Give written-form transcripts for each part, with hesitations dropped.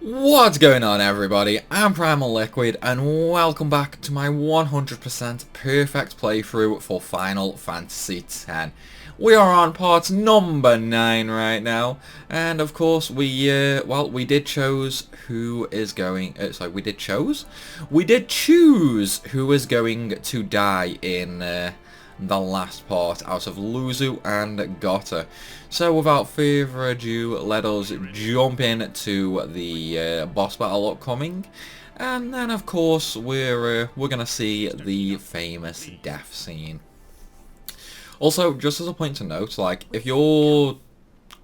What's going on, everybody? I'm Primalliquid and welcome back to my 100% perfect playthrough for Final Fantasy X. We are on part number 9 right now, and of course we did choose who is going, we did choose who is going to die in the last part out of Luzu and Gotta. So without further ado, let us jump into the boss battle upcoming, and then of course we're gonna see the famous death scene. Also, just as a point to note, like if you're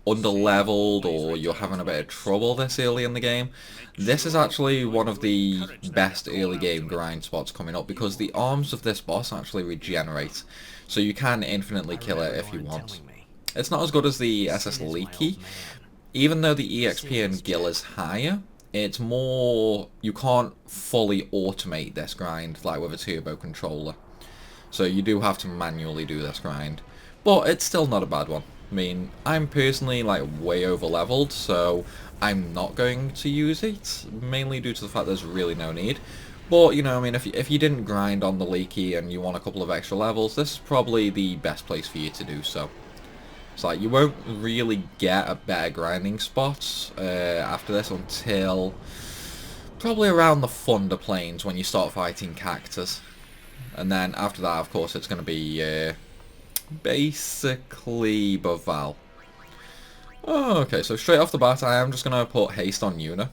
under-leveled or you're having a bit of trouble this early in the game, this is actually one of the best early game grind spots coming up because the arms of this boss actually regenerate, so you can infinitely kill it if you want. It's not as good as the SS Leaky, even though the EXP and Gil is higher. It's more, you can't fully automate this grind like with a turbo controller, so you do have to manually do this grind, but it's still not a bad one. I mean, I'm personally like way over leveled, so I'm not going to use it, mainly due to the fact there's really no need. But, you know, I mean, if you didn't grind on the Leaky and you want a couple of extra levels, this is probably the best place for you to do so. It's like, you won't really get a better grinding spot after this until probably around the Thunder Plains when you start fighting Cactus. And then after that, of course, it's going to be basically Baval. Oh, okay, so straight off the bat, I am just going to put haste on Yuna.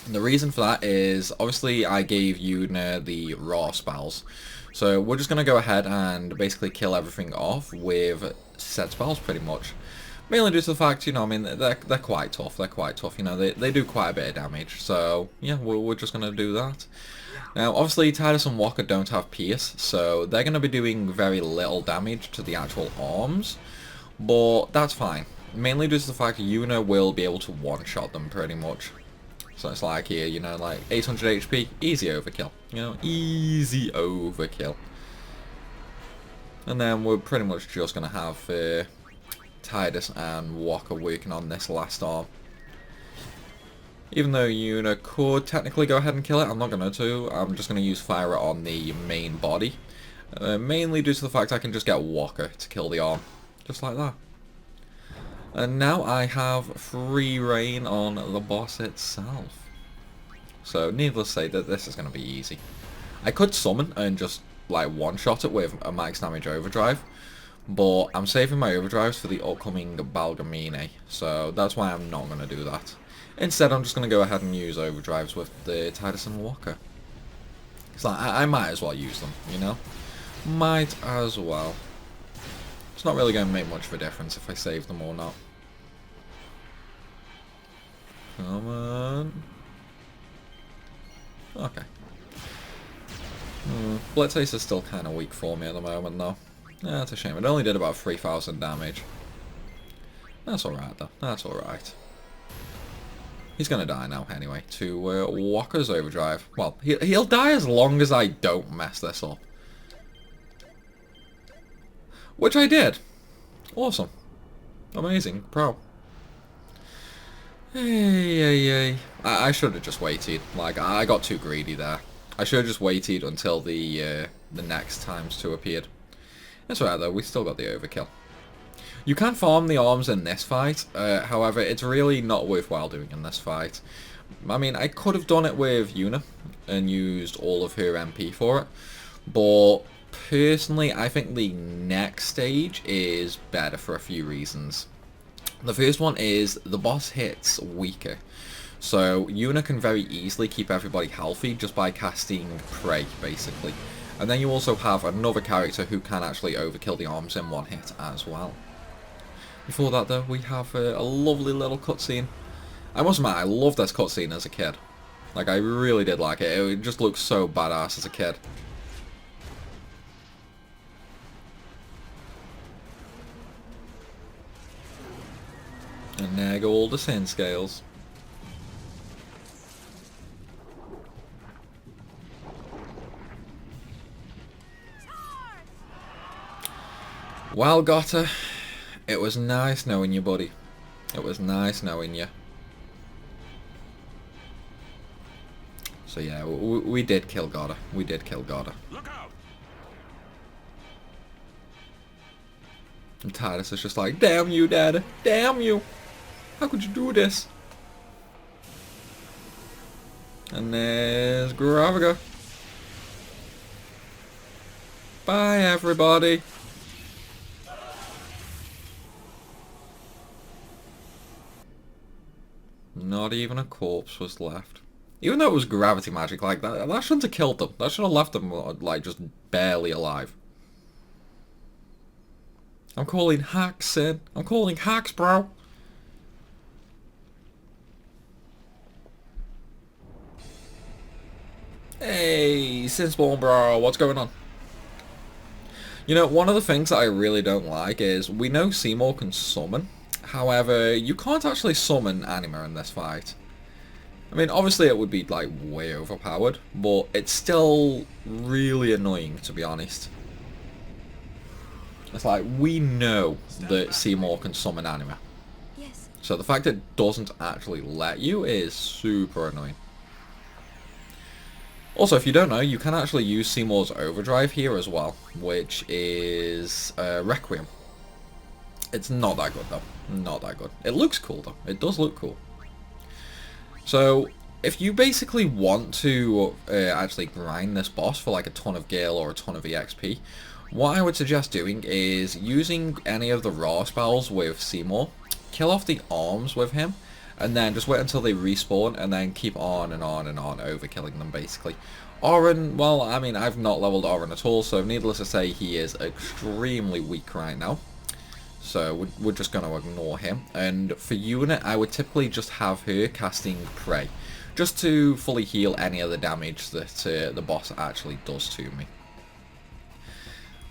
And the reason for that is, obviously, I gave Yuna the raw spells. So we're just going to go ahead and basically kill everything off with said spells, pretty much. Mainly due to the fact, you know, I mean, they're quite tough. They're quite tough, you know, they do quite a bit of damage. So, yeah, we're just going to do that. Now, obviously, Tidus and Walker don't have Pierce, so they're going to be doing very little damage to the actual arms, but that's fine. Mainly due to the fact Yuna will be able to one-shot them pretty much. So it's like here, you know, like 800 HP, easy overkill. You know, easy overkill. And then we're pretty much just going to have Tidus and Walker working on this last arm. Even though Yuna could technically go ahead and kill it, I'm not going to. I'm just going to use Fire on the main body. Mainly due to the fact I can just get Walker to kill the arm. Just like that. And now I have free reign on the boss itself. So needless to say that this is going to be easy. I could summon and just like one-shot it with a max damage overdrive. But I'm saving my overdrives for the upcoming Balgamine. So that's why I'm not going to do that. Instead, I'm just going to go ahead and use overdrives with the Tidus and Walker. It's like, I might as well use them, you know? Might as well. It's not really going to make much of a difference if I save them or not. Come on. Okay. Blitz Ace is still kind of weak for me at the moment, though. Yeah, that's a shame. It only did about 3,000 damage. That's alright, though. That's alright. He's going to die now, anyway, to Walker's overdrive. Well, he'll die as long as I don't mess this up. Which I did. Awesome. Amazing. Pro. Hey. I should have just waited. Like, I got too greedy there. I should have just waited until the next times 2 appeared. That's alright, though. We still got the overkill. You can farm the arms in this fight, however, it's really not worthwhile doing in this fight. I mean, I could have done it with Yuna and used all of her MP for it, but personally, I think the next stage is better for a few reasons. The first one is the boss hits weaker, so Yuna can very easily keep everybody healthy just by casting Prey, basically. And then you also have another character who can actually overkill the arms in one hit as well. Before that, though, we have a lovely little cutscene. I must admit, I loved this cutscene as a kid. Like, I really did like it. It just looked so badass as a kid. And there go all the sin scales. Well, Gotta. It was nice knowing you, buddy. It was nice knowing you. So yeah, we did kill Goda. We did kill Goda. Look out! And Titus is just like, damn you, Dad. Damn you. How could you do this? And there's Graviga. Bye, everybody. Not even a corpse was left. Even though it was gravity magic, like, that shouldn't have killed them. That should have left them, like, just barely alive. I'm calling hacks, Sid. I'm calling hacks, bro. Hey, Sinspawn, bro. What's going on? You know, one of the things that I really don't like is we know Seymour can summon. However, you can't actually summon Anima in this fight. I mean, obviously it would be, like, way overpowered, but it's still really annoying, to be honest. It's like, we know that Seymour can summon Anima. Yes. So the fact it doesn't actually let you is super annoying. Also, if you don't know, you can actually use Seymour's Overdrive here as well, which is Requiem. It's not that good, though. Not that good. It looks cool, though. It does look cool. So, if you basically want to actually grind this boss for like a ton of gil or a ton of EXP, what I would suggest doing is using any of the raw spells with Seymour, kill off the arms with him, and then just wait until they respawn, and then keep on and on and on overkilling them, basically. Auron, well, I mean, I've not leveled Auron at all, so needless to say, he is extremely weak right now. So we're just going to ignore him. And for Unit, I would typically just have her casting Prey, just to fully heal any of the damage that the boss actually does to me.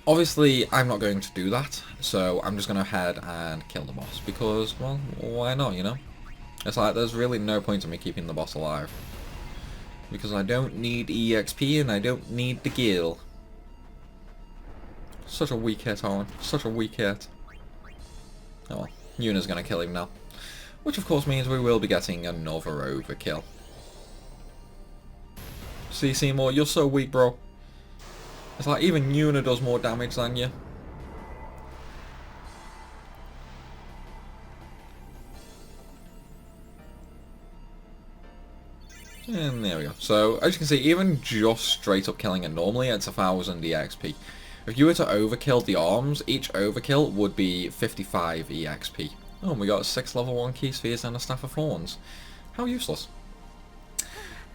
Obviously, I'm not going to do that, so I'm just going to head and kill the boss, because, well, why not, you know? It's like, there's really no point in me keeping the boss alive. Because I don't need EXP and I don't need the gil. Such a weak hit, Auron. Such a weak hit. Oh well, Yuna's gonna kill him now. Which of course means we will be getting another overkill. See, Seymour, you're so weak, bro. It's like even Yuna does more damage than you. And there we go. So, as you can see, even just straight up killing it normally, it's 1000 EXP. If you were to overkill the arms, each overkill would be 55 EXP. Oh, and we got 6 level 1 key spheres and a staff of thorns. How useless.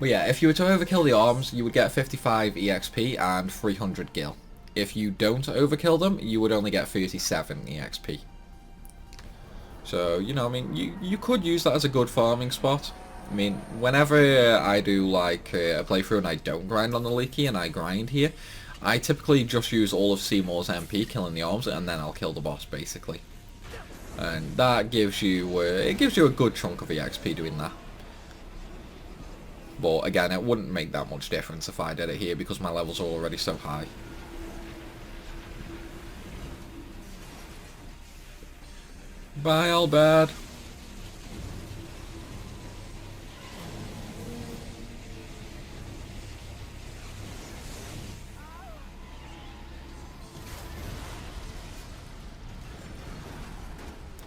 But yeah, if you were to overkill the arms, you would get 55 EXP and 300 gil. If you don't overkill them, you would only get 37 EXP. So, you know, I mean, you could use that as a good farming spot. I mean, whenever I do, like, a playthrough and I don't grind on the leaky and I grind here, I typically just use all of Seymour's MP, killing the arms, and then I'll kill the boss, basically. And that gives you, it gives you a good chunk of EXP doing that. But again, it wouldn't make that much difference if I did it here, because my levels are already so high. Bye, Albert.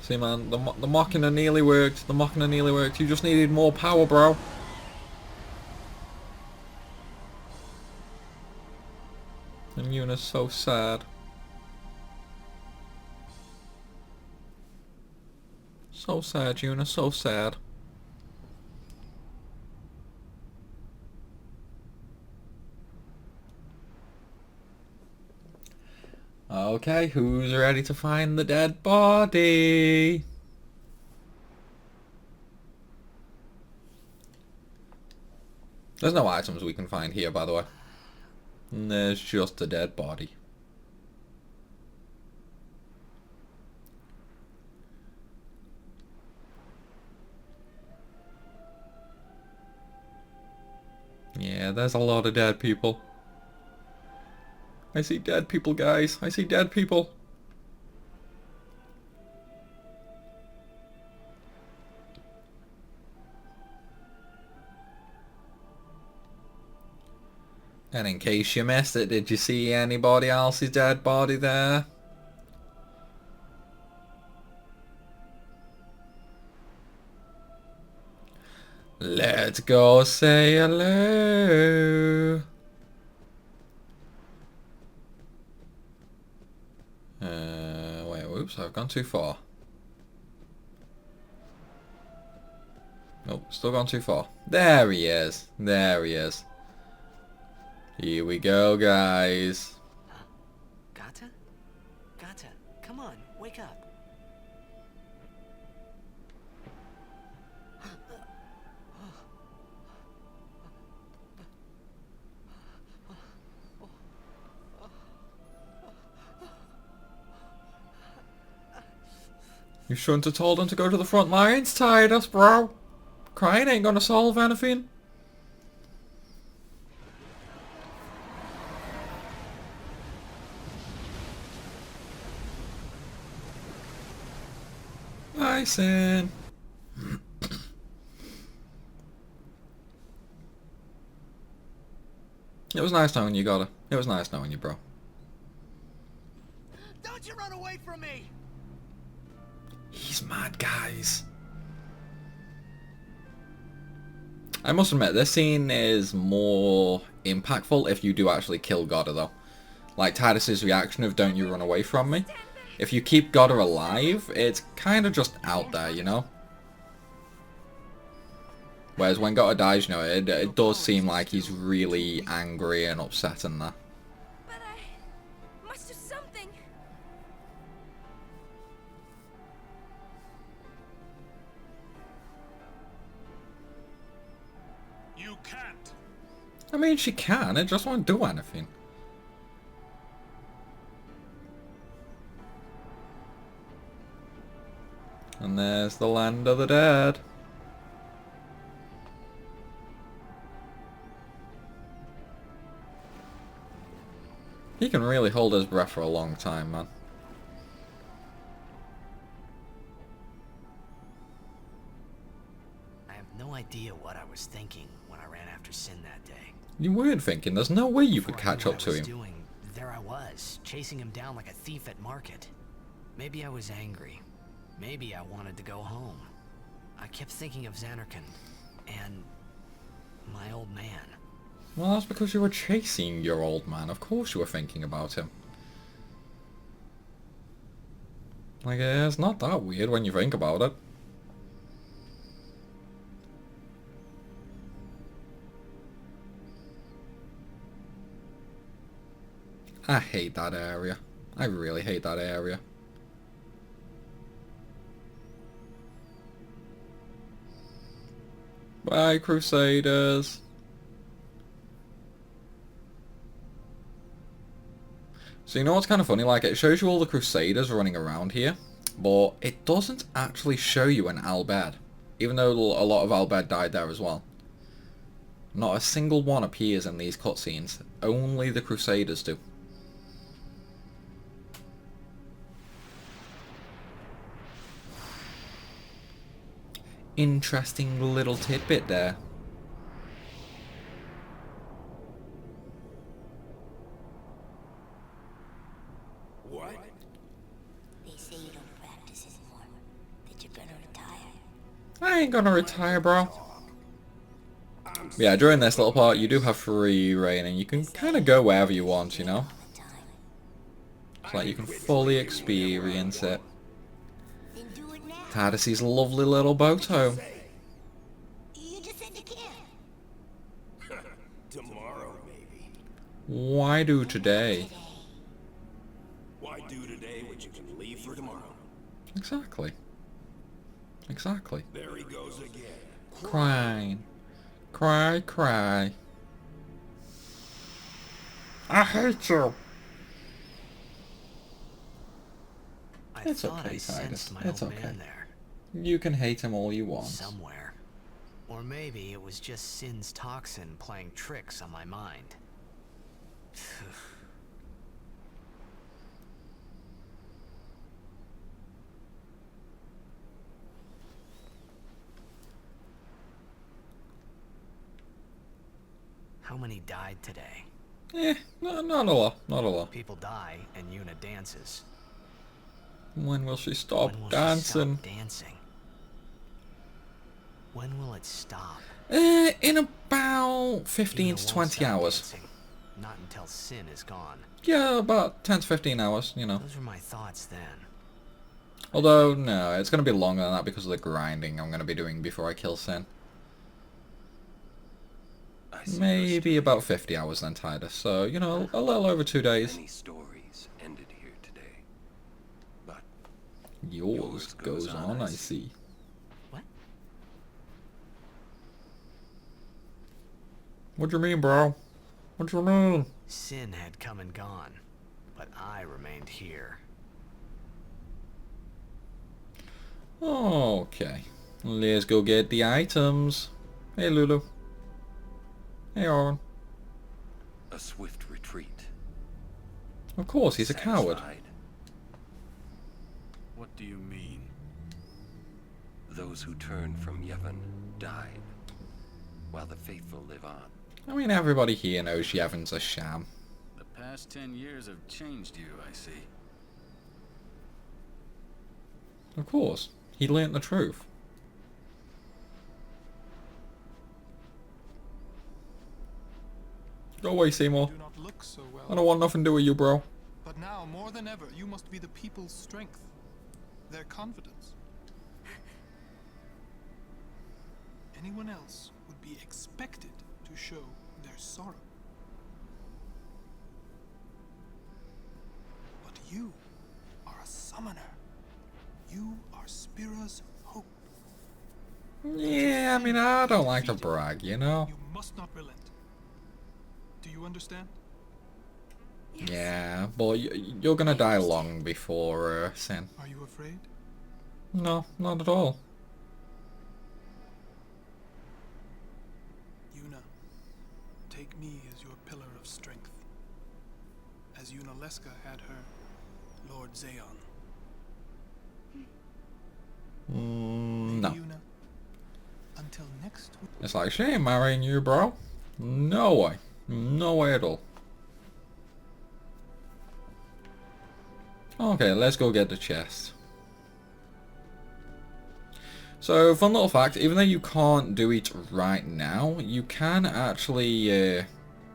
See, man, the mocking nearly worked. The mocking nearly worked. You just needed more power, bro. And Yuna's so sad. So sad, Yuna, so sad. Okay, who's ready to find the dead body? There's no items we can find here, by the way. And there's just a dead body. Yeah, there's a lot of dead people. I see dead people, guys. I see dead people. And in case you missed it, did you see anybody else's dead body there? Let's go say hello. Wait, whoops, I've gone too far. Nope, still gone too far. There he is. There he is. Here we go, guys. Gata? Gata, come on, wake up. You shouldn't have told him to go to the front lines, tired us, bro. Crying ain't gonna solve anything. Bison. It was nice knowing you, Gotta. It was nice knowing you, bro. Don't you run away from me! He's mad, guys. I must admit, this scene is more impactful if you do actually kill Goda, though. Like Tidus's reaction of "Don't you run away from me." If you keep Goda alive, it's kind of just out there, you know? Whereas when Goda dies, you know, it does seem like he's really angry and upset in there. But I must do something. You can't. I mean, she can, it just won't do anything. And there's the land of the dead. He can really hold his breath for a long time, man. I have no idea what I was thinking when I ran after Sin that day. You weren't thinking, there's no way you could Before I catch knew up what to I was him. doing, there I was, chasing him down like a thief at market. Maybe I was angry. Maybe I wanted to go home. I kept thinking of Xanarkand and my old man. Well, that's because you were chasing your old man. Of course you were thinking about him. Like, it's not that weird when you think about it. I hate that area. I really hate that area. Bye, Crusaders. So you know what's kind of funny? Like, it shows you all the Crusaders running around here, but it doesn't actually show you an Albed, even though a lot of Albed died there as well. Not a single one appears in these cutscenes. Only the Crusaders do. Interesting little tidbit there. What? They say you don't practice anymore. That you're gonna retire. I ain't gonna retire, bro. But yeah, during this little part, you do have free reign, and you can kind of go wherever you want, you know? It's like you can fully experience it. Then do it now. Tidus's lovely little boat home. You just said you can't. Tomorrow, maybe. Why do today? Why do today what you can leave for tomorrow? Exactly. Exactly. There he goes again. Crying. Cry, cry. I hate you. I It's thought okay, I sensed Tidus. my It's old okay. man there. You can hate him all you want. Somewhere. Or maybe it was just Sin's toxin playing tricks on my mind. How many died today? Not a lot, not a lot. People die and Yuna dances. When will she stop When will dancing? she stop dancing? When will it stop? In about 15 Yuna to won't 20 stop hours. dancing. Not until Sin is gone. Yeah, about 10 to 15 hours, you know. Those were my thoughts then. Although, no, it's going to be longer than that because of the grinding I'm going to be doing before I kill Sin. Maybe about 50 hours then, Tidus. So, you know, a little over 2 days. Many stories ended here today, but Yours goes on, I see. What? What do you mean, bro? What do you mean? Sin had come and gone, but I remained here. Okay. Let's go get the items. Hey, Lulu. Hey, Oren. a swift retreat. Of course, he's a coward. Satisfied? What do you mean? Those who turned from Yevon died, while the faithful live on. I mean, everybody here knows Yevon's a sham. The past 10 years have changed you, I see. Of course. He learnt the truth. Go away, Seymour. Do not look so well. I don't want nothing to do with you, bro. But now, more than ever, you must be the people's strength, their confidence. Anyone else would be expected to show their sorrow. But you are a summoner. You are Spira's hope. Yeah, I mean, I don't like to brag, you know? You must not relent. Do you understand? Yeah, but you're gonna die long before Sin. Are you afraid? No, not at all. Yuna, take me as your pillar of strength. As Yunalesca had her Lord Zayon. No. Yuna, until next week. It's like, she ain't marrying you, bro. No way. No way at all. Okay, let's go get the chest. So, fun little fact, even though you can't do it right now, you can actually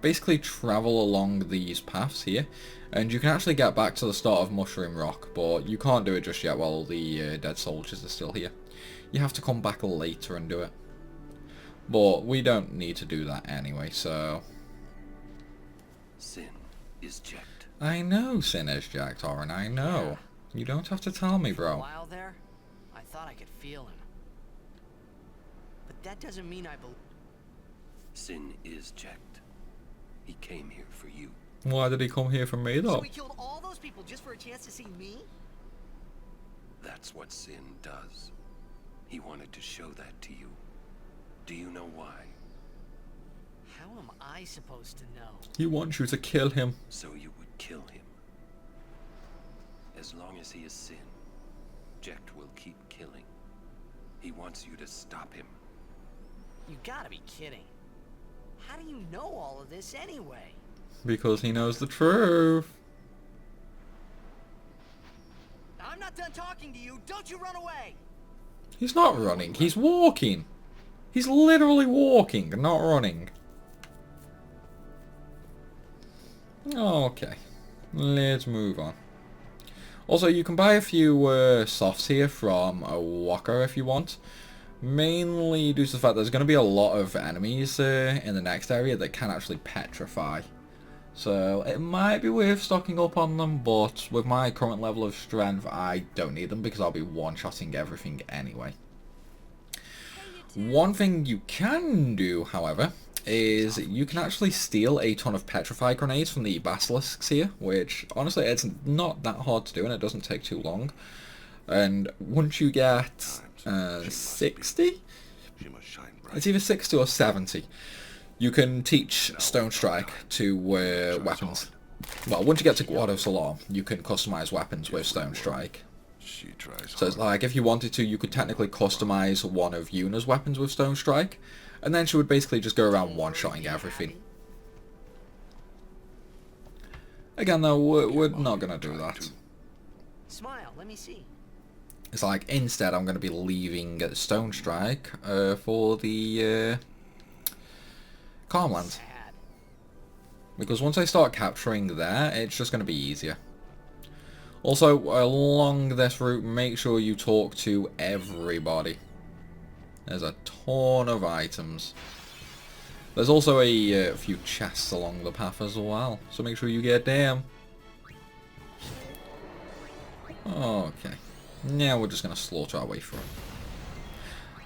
basically travel along these paths here, and you can actually get back to the start of Mushroom Rock, but you can't do it just yet while the dead soldiers are still here. You have to come back later and do it. But we don't need to do that anyway, so... Sin is checked. I know Sin is jacked, Oren, I know. You don't have to tell me, For a bro. while there, I thought I could feel him. But that doesn't mean I believe. Sin is checked. He came here for you. Why did he come here for me, So though? he killed all those people just for a chance to see me? That's what Sin does. He wanted to show that to you. Do you know why? How am I supposed to know? He wants you to kill him. So you would kill him. As long as he is Sin, Jekt will keep killing. He wants you to stop him. You gotta be kidding. How do you know all of this anyway? Because he knows the truth. I'm not done talking to you. Don't you run away. He's not running, he's walking. He's literally walking, not running. Okay, let's move on. Also, you can buy a few softs here from a Walker if you want. Mainly due to the fact there's going to be a lot of enemies in the next area that can actually petrify. So it might be worth stocking up on them, but with my current level of strength I don't need them because I'll be one-shotting everything anyway. One thing you can do, however, is you can actually steal a ton of petrify grenades from the basilisks here, which honestly it's not that hard to do and it doesn't take too long. And once you get 60, it's either 60 or 70, you can teach Stone Strike to weapons. Well, once you get to Guado Salar, you can customize weapons with Stone Strike. So it's like, if you wanted to, you could technically customize one of Yuna's weapons with Stone Strike, and then she would basically just go around one-shotting everything. Again though, we're not going to do that. Smile, let me see. It's like, instead I'm going to be leaving Stone Strike for the Calmlands. Sad. Because once I start capturing there, it's just going to be easier. Also, along this route, make sure you talk to everybody. There's a ton of items. There's also a few chests along the path as well, so make sure you get them. Okay. Now we're just going to slaughter our way through.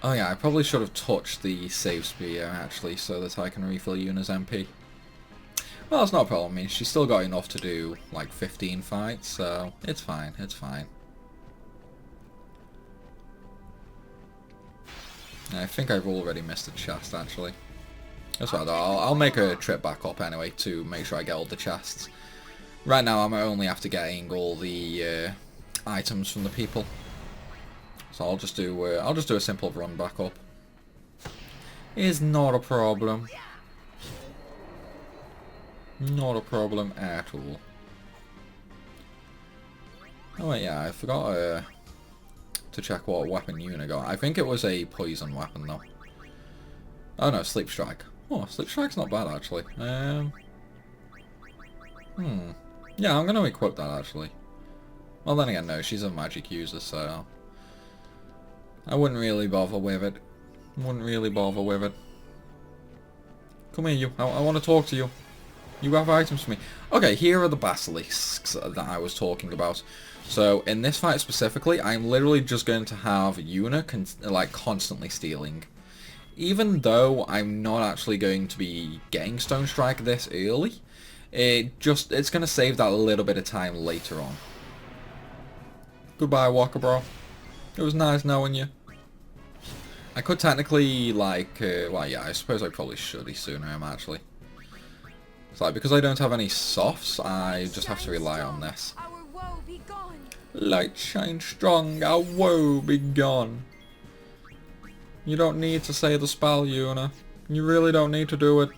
Oh yeah, I probably should have touched the save spear actually, so that I can refill Yuna's MP. Well, that's not a problem. I mean, she's still got enough to do like 15 fights, so it's fine, it's fine. I think I've already missed a chest actually. That's right, I'll make a trip back up anyway to make sure I get all the chests. Right now I'm only after getting all the items from the people. So I'll just do a simple run back up. It's not a problem. Not a problem at all. Oh wait, yeah, I forgot to check what weapon Yuna got. I think it was a poison weapon though. Oh no, Sleep Strike. Oh, Sleep Strike's not bad actually. Yeah, I'm gonna equip that actually. Well then again, no, she's a magic user, so I wouldn't really bother with it. Wouldn't really bother with it. Come here, you. I want to talk to you. You have items for me. Okay, here are the basilisks that I was talking about. So, in this fight specifically, I'm literally just going to have Yuna constantly stealing. Even though I'm not actually going to be getting Stone Strike this early, it's going to save that little bit of time later on. Goodbye, Walker bro. It was nice knowing you. I could technically, well yeah, I suppose I probably should sooner him actually. It's like, because I don't have any softs, I just have to rely on this. Our woe be gone. Light shine strong, our woe be gone. You don't need to say the spell, Yuna. You really don't need to do it.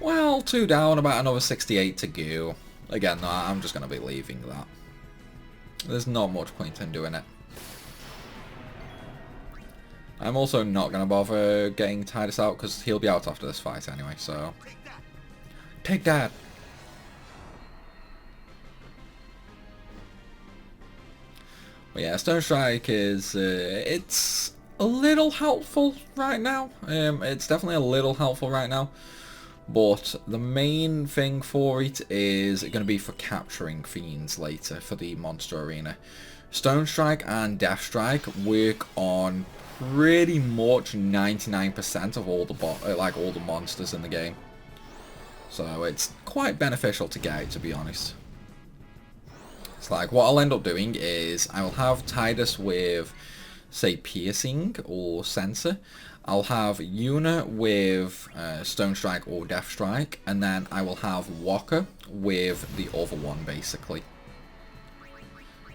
Well, 2 down, about another 68 to go. Again, no, I'm just going to be leaving that. There's not much point in doing it. I'm also not going to bother getting Tidus out because he'll be out after this fight anyway, so... Take that! But yeah, Stone Strike is... it's a little helpful right now. It's definitely a little helpful right now. But the main thing for it is going to be for capturing fiends later for the monster arena. Stone Strike and Death Strike work on pretty much 99% of all the all the monsters in the game. So it's quite beneficial to get it, to be honest. It's like what I'll end up doing is I will have Tidus with, say, Piercing or Sensor. I'll have Yuna with Stone Strike or Death Strike, and then I will have Walker with the other one, basically.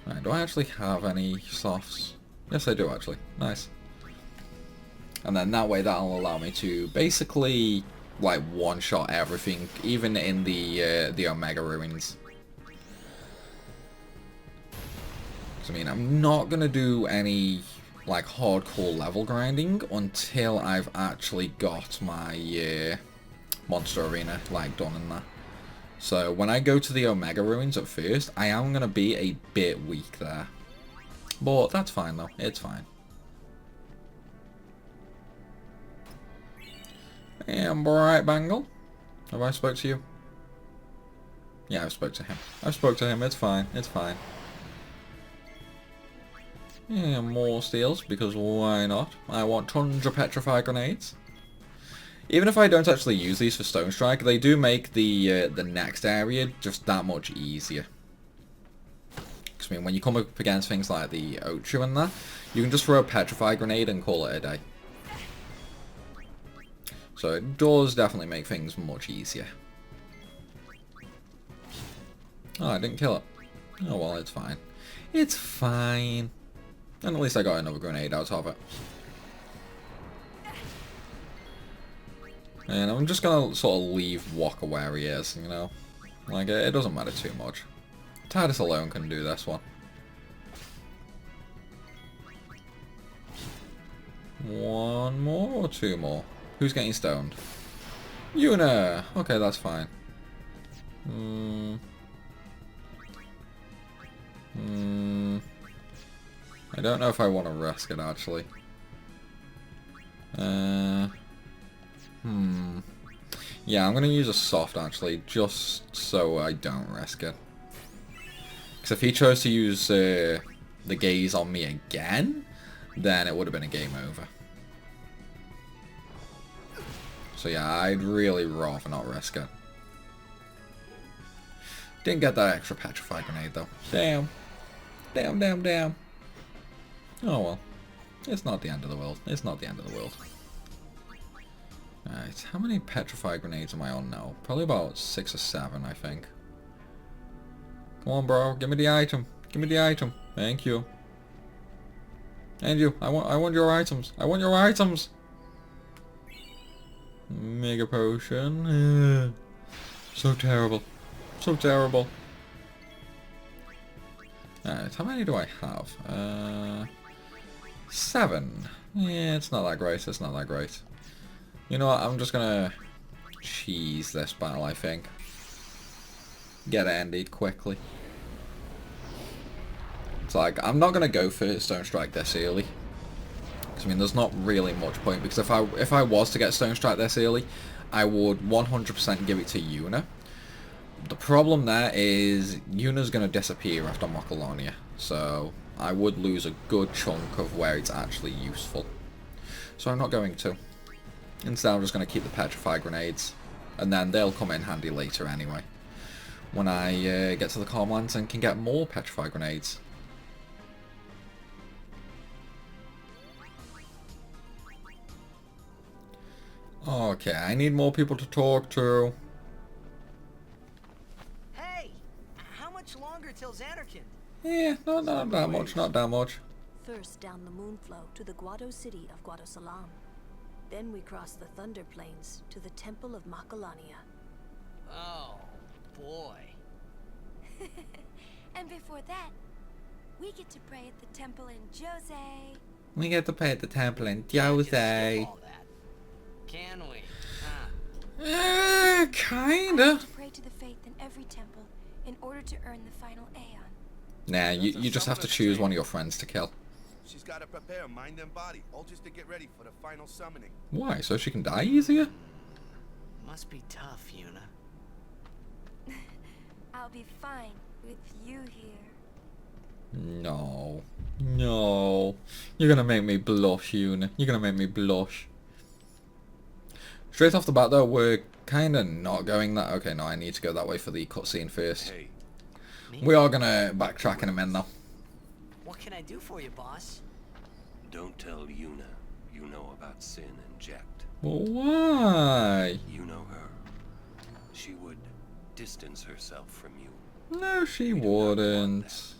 Right, do I actually have any softs? Yes, I do, actually. Nice. And then that way that'll allow me to basically, like, one-shot everything, even in the Omega Ruins. Because, I mean, I'm not going to do any... like hardcore level grinding until I've actually got my monster arena like done in that. So when I go to the Omega Ruins at first, I am going to be a bit weak there. But that's fine though, it's fine. And Bright Bangle, have I spoke to you? Yeah, I spoke to him. I spoke to him, it's fine, it's fine. Yeah, more steals, because why not? I want tons of Petrify Grenades. Even if I don't actually use these for Stone Strike, they do make the next area just that much easier. Because I mean, when you come up against things like the Ochu and that, you can just throw a Petrify Grenade and call it a day. So it does definitely make things much easier. Oh, I didn't kill it. Oh well, it's fine. It's fine. And at least I got another grenade out of it. And I'm just gonna sort of leave Walker where he is, you know? Like, it doesn't matter too much. Titus alone can do this one. One more or two more? Who's getting stoned? Yuna! Okay, that's fine. I don't know if I want to risk it, actually. Yeah, I'm going to use a soft, actually, just so I don't risk it. Because if he chose to use the gaze on me again, then it would have been a game over. So yeah, I'd really rather not risk it. Didn't get that extra petrify grenade, though. Damn. Damn, damn, damn. Oh well. It's not the end of the world. It's not the end of the world. Alright, how many petrify grenades am I on now? Probably about 6 or 7, I think. Come on, bro. Give me the item. Give me the item. Thank you. And you. I want your items. I want your items. Mega potion. So terrible. So terrible. Alright, how many do I have? 7. Yeah, it's not that great. It's not that great. You know what? I'm just gonna cheese this battle, I think. Get it ended quickly. It's like, I'm not gonna go for Stone Strike this early. I mean, there's not really much point, because if I was to get Stone Strike this early, I would 100% give it to Yuna. The problem there is Yuna's going to disappear after Mokolonia, so I would lose a good chunk of where it's actually useful. So I'm not going to. Instead, I'm just going to keep the Petrify Grenades, and then they'll come in handy later anyway, when I get to the Calm Lands and can get more Petrify Grenades. Okay, I need more people to talk to. Hey, how much longer till Xanarkand? Yeah, not that much, not that much. First down the Moonflow to the Guado city of Guadosalam. Then we cross the Thunder Plains to the Temple of Makalania. Oh, boy. And before that, we get to pray at the temple in Djose. We get to pray at the temple in Can't just skip Djose. all that. Can we? Huh? Kinda. To pray to the faith in every temple in order to earn the final Aeon. Nah, you just have to choose one of your friends to kill. She's got to prepare mind and body, all just to get ready for the final summoning. Why? So she can die easier? Must be tough, Yuna. I'll be fine with you here. No. No. You're gonna make me blush, Yuna. You're gonna make me blush. Straight off the bat though, we're kinda not going that... Okay, no, I need to go that way for the cutscene first. Hey, We are gonna backtrack in a minute though. What can I do for you, boss? don't tell Yuna you know about Sin and Jekt. Well, why? You know her. She would distance herself from you. No, she We do not want wouldn't.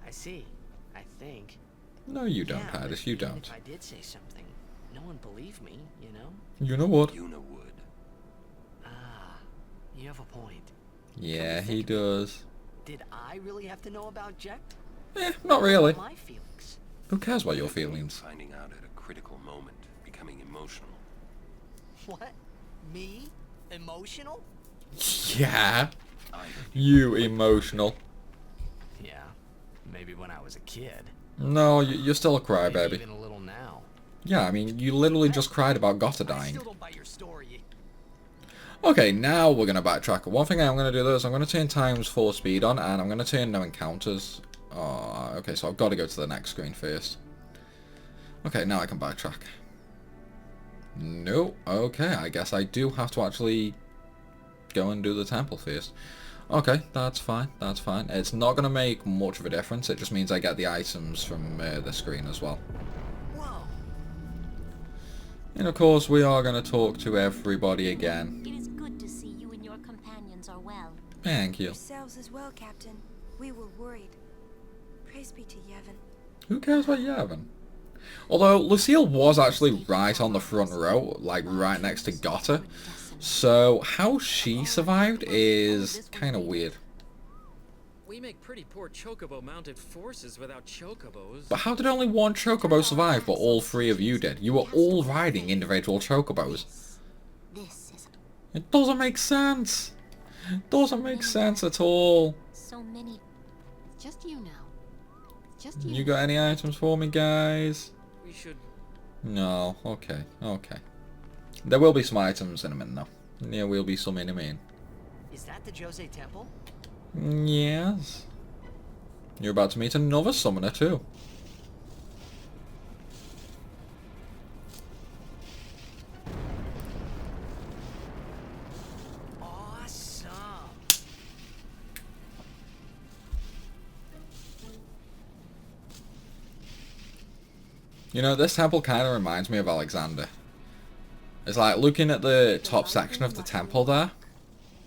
I see. I think. No, you don't, Yeah, but Titus, you even don't. If I did say something, no one believed me, you know? You know what? Yuna would. Ah, you have a point. Yeah, he does. Did I really have to know about Jekt? Not really. My feelings. Who cares about your Could have been feelings? Finding out at a critical moment, becoming emotional. What? Me? Emotional? Yeah, I you emotional. Yeah, maybe when I was a kid. No, you're still a Maybe crybaby. even a little now. Yeah, I mean, you literally just cried about Gotta I dying. still don't buy your story. Okay, now we're going to backtrack. One thing I'm going to do though is I'm going to turn times 4 speed on, and I'm going to turn no encounters. Oh, okay, so I've got to go to the next screen first. Okay, now I can backtrack. No, okay, I guess I do have to actually go and do the temple first. Okay, that's fine, that's fine. It's not going to make much of a difference, it just means I get the items from the screen as well. Whoa. And of course, we are going to talk to everybody again. It is good to see you and your companions are well. Thank you. Yourselves as well, Captain. We were worried. Praise be to Yevon. Who cares about Yavin? Although Lucille was actually right on the front row, like right next to Gotta. So how she survived is kind of weird. We make pretty poor chocobo-mounted forces without chocobos. But how did only one chocobo survive, but all three of you did? You were all riding individual chocobos. This is It doesn't make sense. It doesn't make sense at all. so many. Just you now. Just you. You got any items for me, guys? We should... No. Okay. Okay. There will be some items in a minute, though. There will be some in a minute. Is that the Djose temple? Yes. You're about to meet another summoner, too. Awesome. You know, this temple kind of reminds me of Alexander. It's like looking at the top section of the temple there.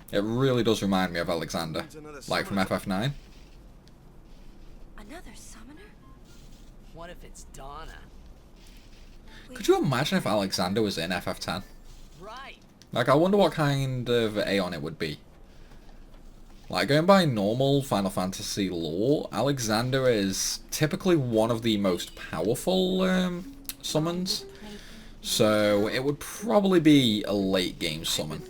It really does remind me of Alexander, like from FF9. Another summoner? What if it's Donna? Could you imagine if Alexander was in FF10? Right. Like, I wonder what kind of Aeon it would be. Like, going by normal Final Fantasy lore, Alexander is typically one of the most powerful summons. So, it would probably be a late game summon.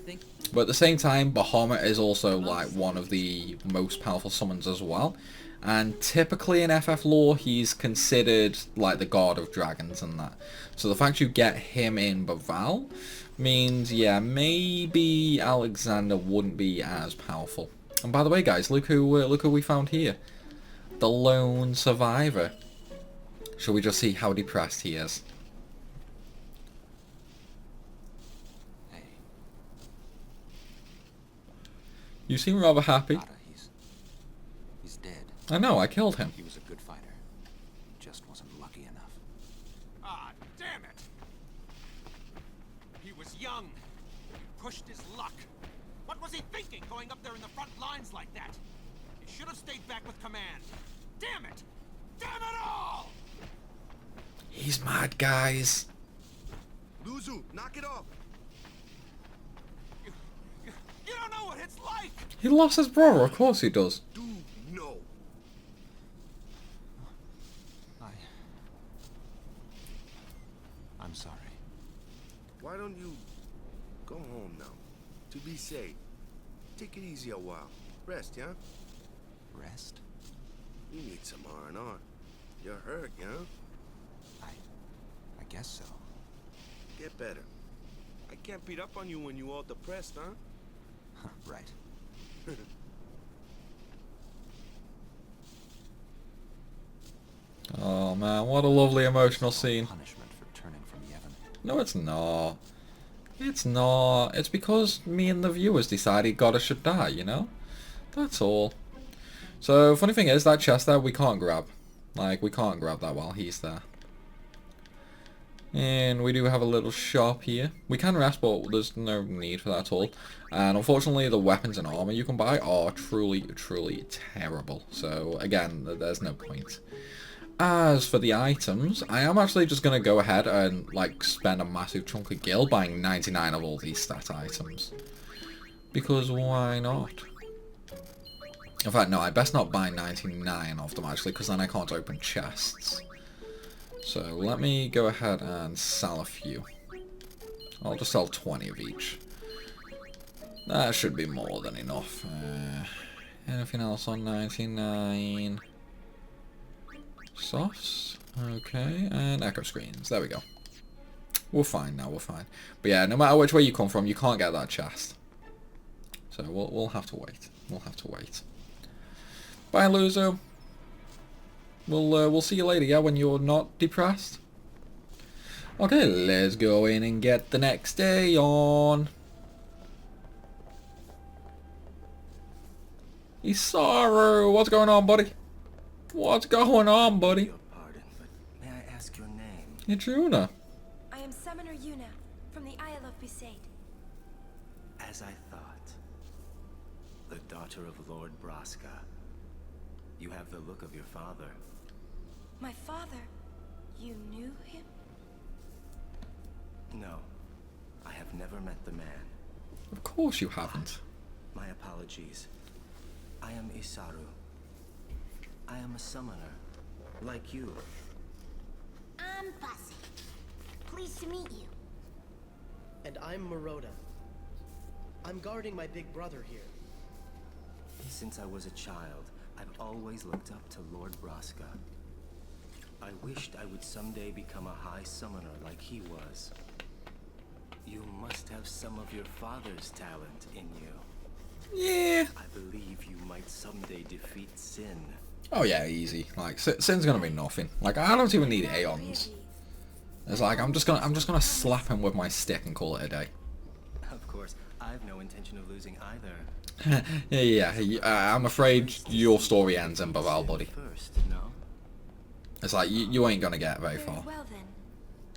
But at the same time, Bahamut is also like one of the most powerful summons as well. And typically in FF lore, he's considered like the god of dragons and that. So the fact you get him in Baval means, yeah, maybe Alexander wouldn't be as powerful. And by the way, guys, look who we found here. The lone survivor. Shall we just see how depressed he is? You seem rather happy. He's dead. I know, I killed him. He was a good fighter. Just wasn't lucky enough. Ah, damn it! He was young. He pushed his luck. What was he thinking going up there in the front lines like that? He should have stayed back with command. Damn it! Damn it all! He's mad, guys. Luzu, knock it off. You don't know what it's like. He lost his brother, of course he does. Do no. I'm sorry. Why don't you go home now? To be safe. Take it easy a while. Rest, yeah? Rest? You need some R&R. You're hurt, yeah? I guess so. Get better. I can't beat up on you when you all depressed, huh? Right. Oh man, what a lovely emotional scene. Punishment for turning from Yevon. No, it's not. It's not. It's because me and the viewers decided Goddess should die, you know? That's all. So, funny thing is, that chest there, we can't grab. Like, we can't grab that while he's there. And we do have a little shop here. We can rest, but there's no need for that at all. And unfortunately, the weapons and armor you can buy are truly, truly terrible. So, again, there's no point. As for the items, I am actually just going to go ahead and, like, spend a massive chunk of gil buying 99 of all these stat items. Because why not? In fact, no, I best not buy 99 of them, actually, because then I can't open chests. So, let me go ahead and sell a few. I'll just sell 20 of each. That should be more than enough. Anything else on 99? Softs. Okay, and echo screens. There we go. We're fine now, we're fine. But yeah, no matter which way you come from, you can't get that chest. So, we'll have to wait. We'll have to wait. Bye, Luzo. We'll see you later, yeah, when you're not depressed. Okay, let's go in and get the next day on. Isaru, what's going on, buddy? What's going on, buddy? Your pardon, but may I ask your name? It's Yuna. I am Summoner Yuna, from the Isle of Besaid. As I thought. The daughter of Lord Braska. You have the look of your father. My father? You knew him? No, I have never met the man. Of course you haven't. My apologies. I am Isaru. I am a summoner, like you. I'm Bussy. Pleased to meet you. And I'm Maroda. I'm guarding my big brother here. Since I was a child, I've always looked up to Lord Braska. I wished I would someday become a high summoner like he was. You must have some of your father's talent in you. Yeah. I believe you might someday defeat Sin. Oh yeah, easy. Like Sin's gonna be nothing. Like I don't even need Aeons. It's like I'm just gonna slap him with my stick and call it a day. Of course, I've no intention of losing either. yeah. I'm afraid your story ends in Baval, buddy. First, no? It's like you ain't gonna get very far. Well then,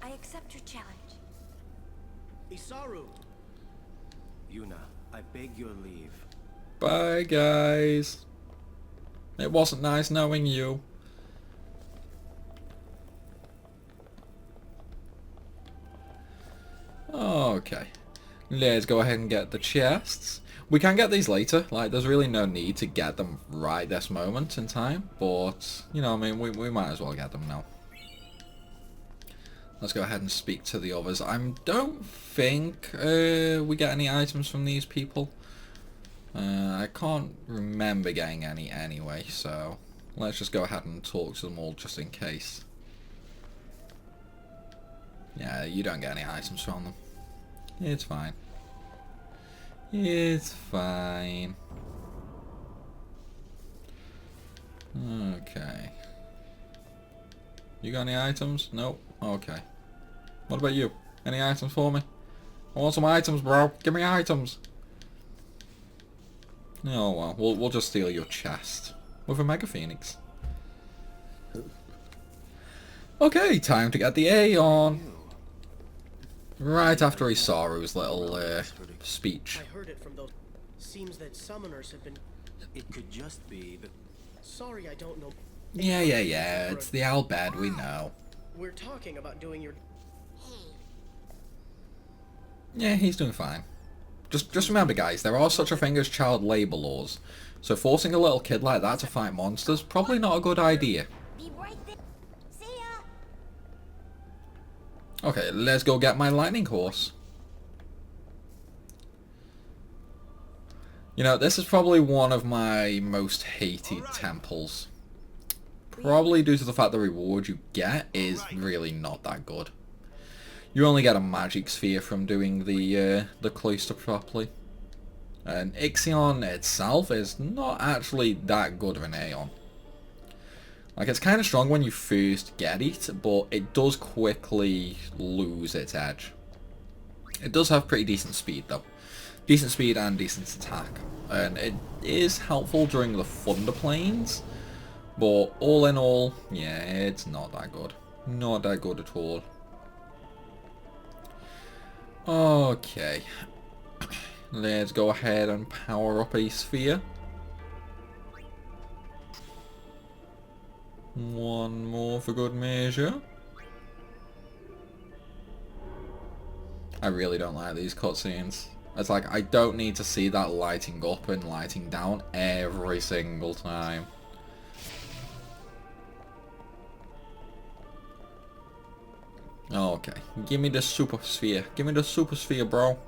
I accept your challenge. Isaru! Yuna, I beg your leave. Bye, guys. It wasn't nice knowing you. Okay. Let's go ahead and get the chests. We can get these later. Like, there's really no need to get them right this moment in time. But, you know, I mean, we might as well get them now. Let's go ahead and speak to the others. I don't think we get any items from these people. I can't remember getting any anyway, so let's just go ahead and talk to them all just in case. Yeah, you don't get any items from them. It's fine. It's fine. Okay. You got any items? Nope. Okay. What about you? Any items for me? I want some items, bro. Give me items. Oh well, we'll just steal your chest with a Mega Phoenix. Okay, time to get the Aeon. Right after Isaru's little speech. I heard it from those. Seems that summoners have been. It could just be that. Sorry, I don't know. Yeah. It's the Albed, we know. We're talking about doing your. Yeah, he's doing fine. Just remember, guys, there are such a thing as child labour laws. So forcing a little kid like that to fight monsters, probably not a good idea. Be right there. See ya. Okay, let's go get my lightning horse. You know, this is probably one of my most hated temples. Probably due to the fact the reward you get is really not that good. You only get a magic sphere from doing the cloister properly. And Ixion itself is not actually that good of an Aeon. Like, it's kind of strong when you first get it, but it does quickly lose its edge. It does have pretty decent speed though. Decent speed and decent attack. And it is helpful during the Thunder Plains, but all in all, yeah, it's not that good. Not that good at all. Okay, let's go ahead and power up a sphere. One more for good measure. I really don't like these cutscenes. It's like, I don't need to see that lighting up and lighting down every single time. Okay, give me the super sphere. Give me the super sphere, bro.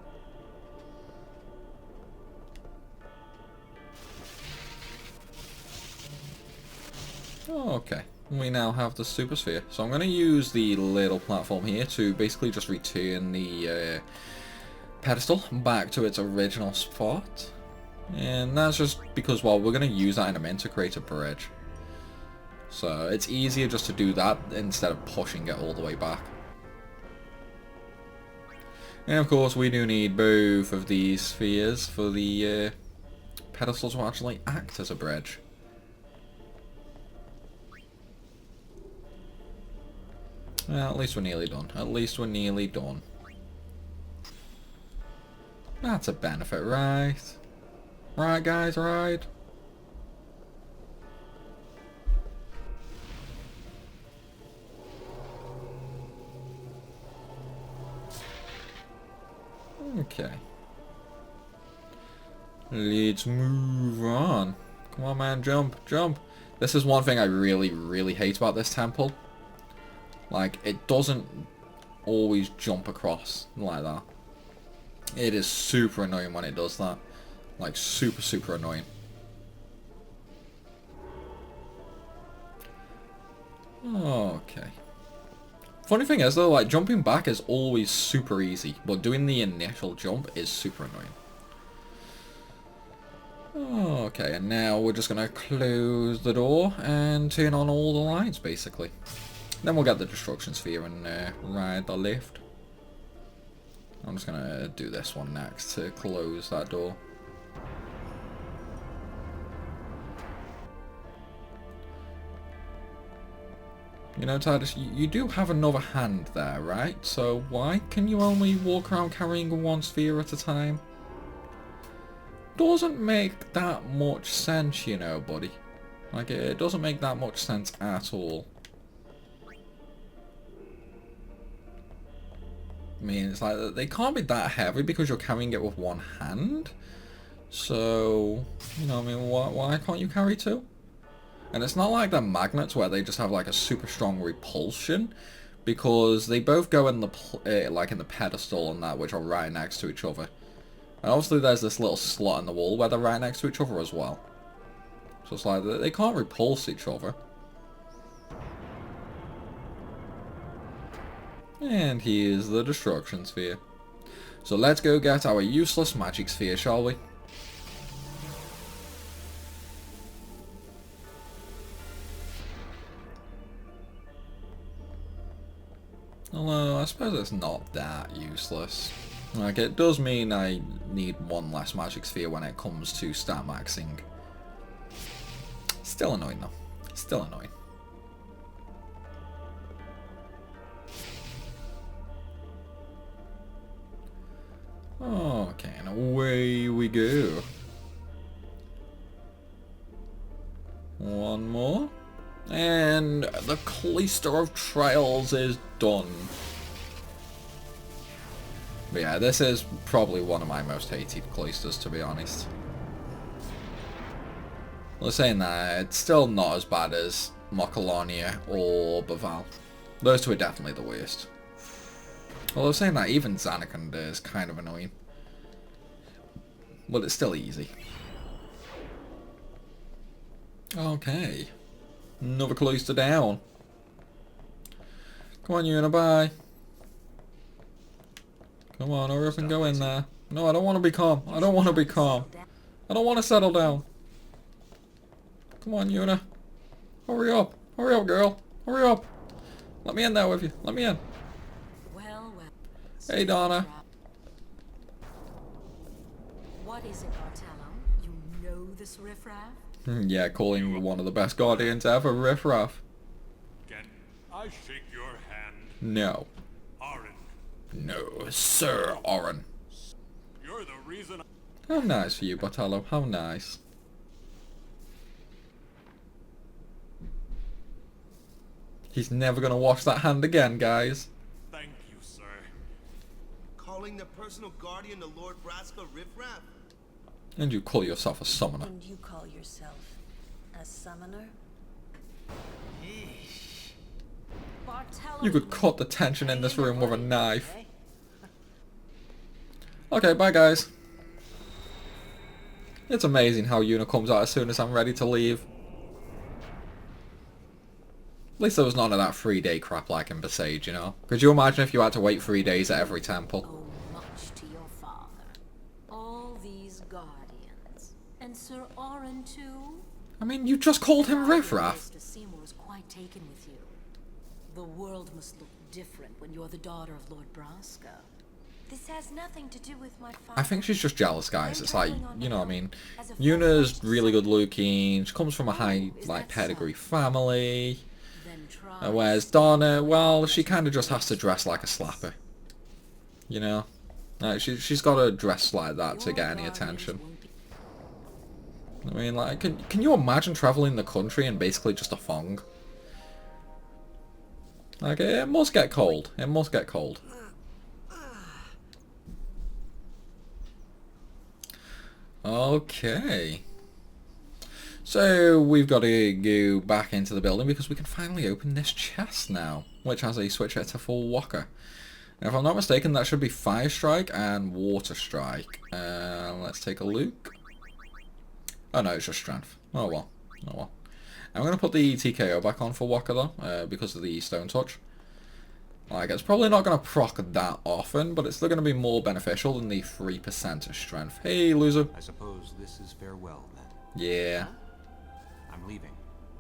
Okay, we now have the super sphere. So I'm going to use the little platform here to basically just return the pedestal back to its original spot. And that's just because, well, we're going to use that in a minute to create a bridge. So it's easier just to do that instead of pushing it all the way back. And of course we do need both of these spheres for the pedestal to actually act as a bridge. Well, at least we're nearly done. At least we're nearly done. That's a benefit, right? Right, guys, right? Okay. Let's move on. Come on, man, jump, jump. This is one thing I really, really hate about this temple. Like, it doesn't always jump across like that. It is super annoying when it does that. Like, super, super annoying. Okay. Funny thing is though, like, jumping back is always super easy, but doing the initial jump is super annoying. Okay, and now we're just gonna close the door and turn on all the lights, basically. Then we'll get the destruction sphere and ride the lift. I'm just gonna do this one next to close that door. You know, Titus, you do have another hand there, right? So why can you only walk around carrying one sphere at a time? Doesn't make that much sense, you know, buddy. Like, it doesn't make that much sense at all. I mean, it's like, they can't be that heavy because you're carrying it with one hand. So, you know, I mean, why can't you carry two? And it's not like the magnets where they just have like a super strong repulsion, because they both go in the like in the pedestal and that, which are right next to each other. And obviously there's this little slot in the wall where they're right next to each other as well. So it's like they can't repulse each other. And here's the destruction sphere. So let's go get our useless magic sphere, shall we? Although, I suppose it's not that useless. Like, it does mean I need one less magic sphere when it comes to stat maxing. Still annoying though. Still annoying. Okay, and away we go. One more. And the Cloister of Trials is done. But yeah, this is probably one of my most hated cloisters, to be honest. Well, saying that, it's still not as bad as Mokolonia or Baval. Those two are definitely the worst. Although saying that, even Zanarkand is kind of annoying. But it's still easy. Okay. Another cloister down. Come on, Yuna, bye. Come on, hurry up and go in there. No, I don't want to be calm. I don't want to be calm. I don't want to settle down. Come on, Yuna. Hurry up. Hurry up, girl. Hurry up. Let me in there with you. Let me in. Well. Hey, Donna. What is it, Bartello? You know this riffraff? Yeah, calling one of the best guardians ever, riffraff. Can I shake your hand? No. Orin. No, Sir Orin. You're the reason. How nice for you, Bartello. How nice. He's never gonna wash that hand again, guys. Thank you, sir. Calling the personal guardian the Lord Braska riffraff? And you call yourself a summoner. And you call yourself a summoner? You could cut the tension in this room with a knife. Okay, bye guys. It's amazing how Yuna comes out as soon as I'm ready to leave. At least there was none of that 3-day crap like in Besage, you know? Could you imagine if you had to wait 3 days at every temple? Oh, much to your father. All these guardians. And Sir Orin too? I mean, you just called him riffraff. Mr. Seymour's quite taken with you. The world must look different when you're the daughter of Lord Braska. This has nothing to do with my father. I think she's just jealous, guys. It's like, you know what I mean? Yuna's really good looking. She comes from a high, like, pedigree family. Whereas Donna, well, she kind of just has to dress like a slapper. You know? Like, she's got to dress like that to get any attention. I mean, like, can you imagine traveling the country in basically just a thong? Like, it must get cold. It must get cold. Okay. So we've got to go back into the building because we can finally open this chest now, which has a switcher to full walker. Now, if I'm not mistaken, that should be Fire Strike and Water Strike. Let's take a look. Oh no, it's just Strength. Oh well. Oh well. I'm going to put the TKO back on for walker though, because of the Stone Touch. Like, it's probably not going to proc that often, but it's still going to be more beneficial than the 3% strength. Hey, loser. I suppose this is farewell then. Yeah. I'm leaving.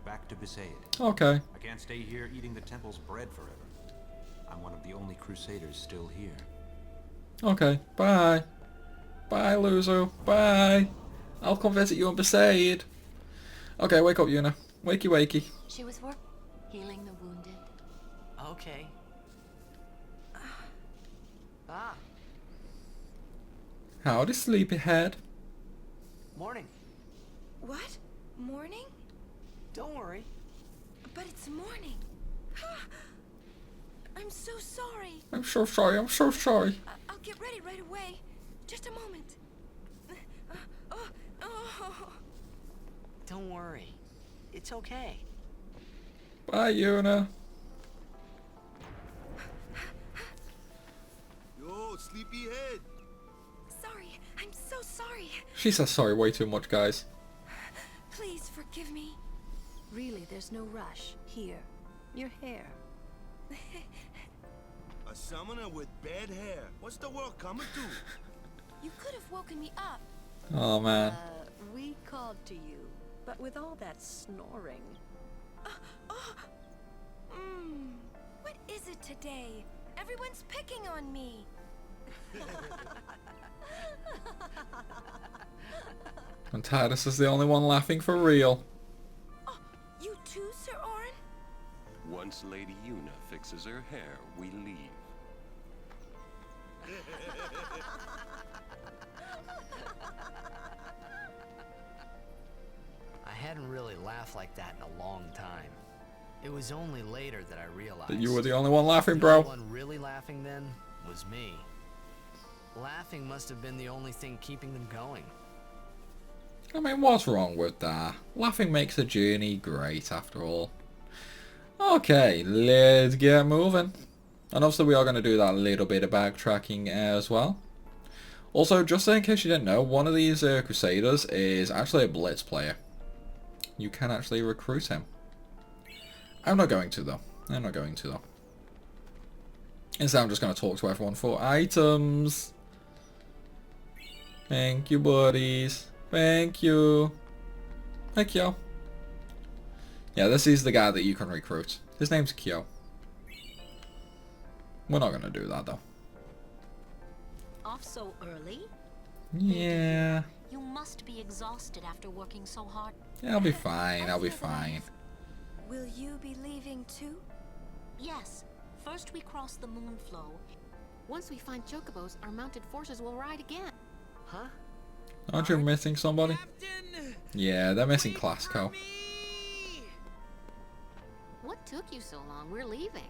Back to Disgaea. Okay. I can't stay here eating the temple's bread forever. I'm one of the only crusaders still here. Okay. Bye. Bye, loser. Bye. I'll come visit you on Disgaea. Okay, wake up, Yuna. Wakey, wakey. She was healing the wounded. Okay. Ah, Howdy, sleepyhead. morning. What? Morning? Don't worry. But it's morning. I'm so sorry. I'm so sorry, I'm so sorry. I'll get ready right away. Just a moment. Don't worry. It's okay. Bye, Yuna. Yo, sleepyhead. Sorry. I'm so sorry. She says sorry way too much, guys. Please forgive me. Really, there's no rush. Here. Your hair. A summoner with bad hair. What's the world coming to? You could have woken me up. Oh, man. We called to you, but with all that snoring. What is it today? Everyone's picking on me. And Titus is the only one laughing for real. Oh, you too, Sir Orin? Once Lady Yuna fixes her hair, we leave. I hadn't really laughed like that in a long time. It was only later that I realized That you were the only one laughing, bro. The only one really laughing then was me. Laughing must have been the only thing keeping them going. I mean, what's wrong with that? Laughing makes a journey great, after all. Okay, let's get moving. And obviously we are going to do that little bit of backtracking as well. Also, just in case you didn't know, one of these Crusaders is actually a Blitz player. You can actually recruit him. I'm not going to, though. I'm not going to, though. Instead, I'm just going to talk to everyone for items. Thank you, buddies. Thank you. Thank you. Yeah, this is the guy that you can recruit. His name's Kyo. We're not going to do that, though. Off so early? Yeah. You must be exhausted after working so hard. Yeah, I'll be fine. I'll be fine. Will you be leaving too? Yes. First we cross the moon flow. Once we find chocobos, our mounted forces will ride again. Huh? Aren't you missing somebody? Yeah, they're missing Classico. What took you so long? We're leaving.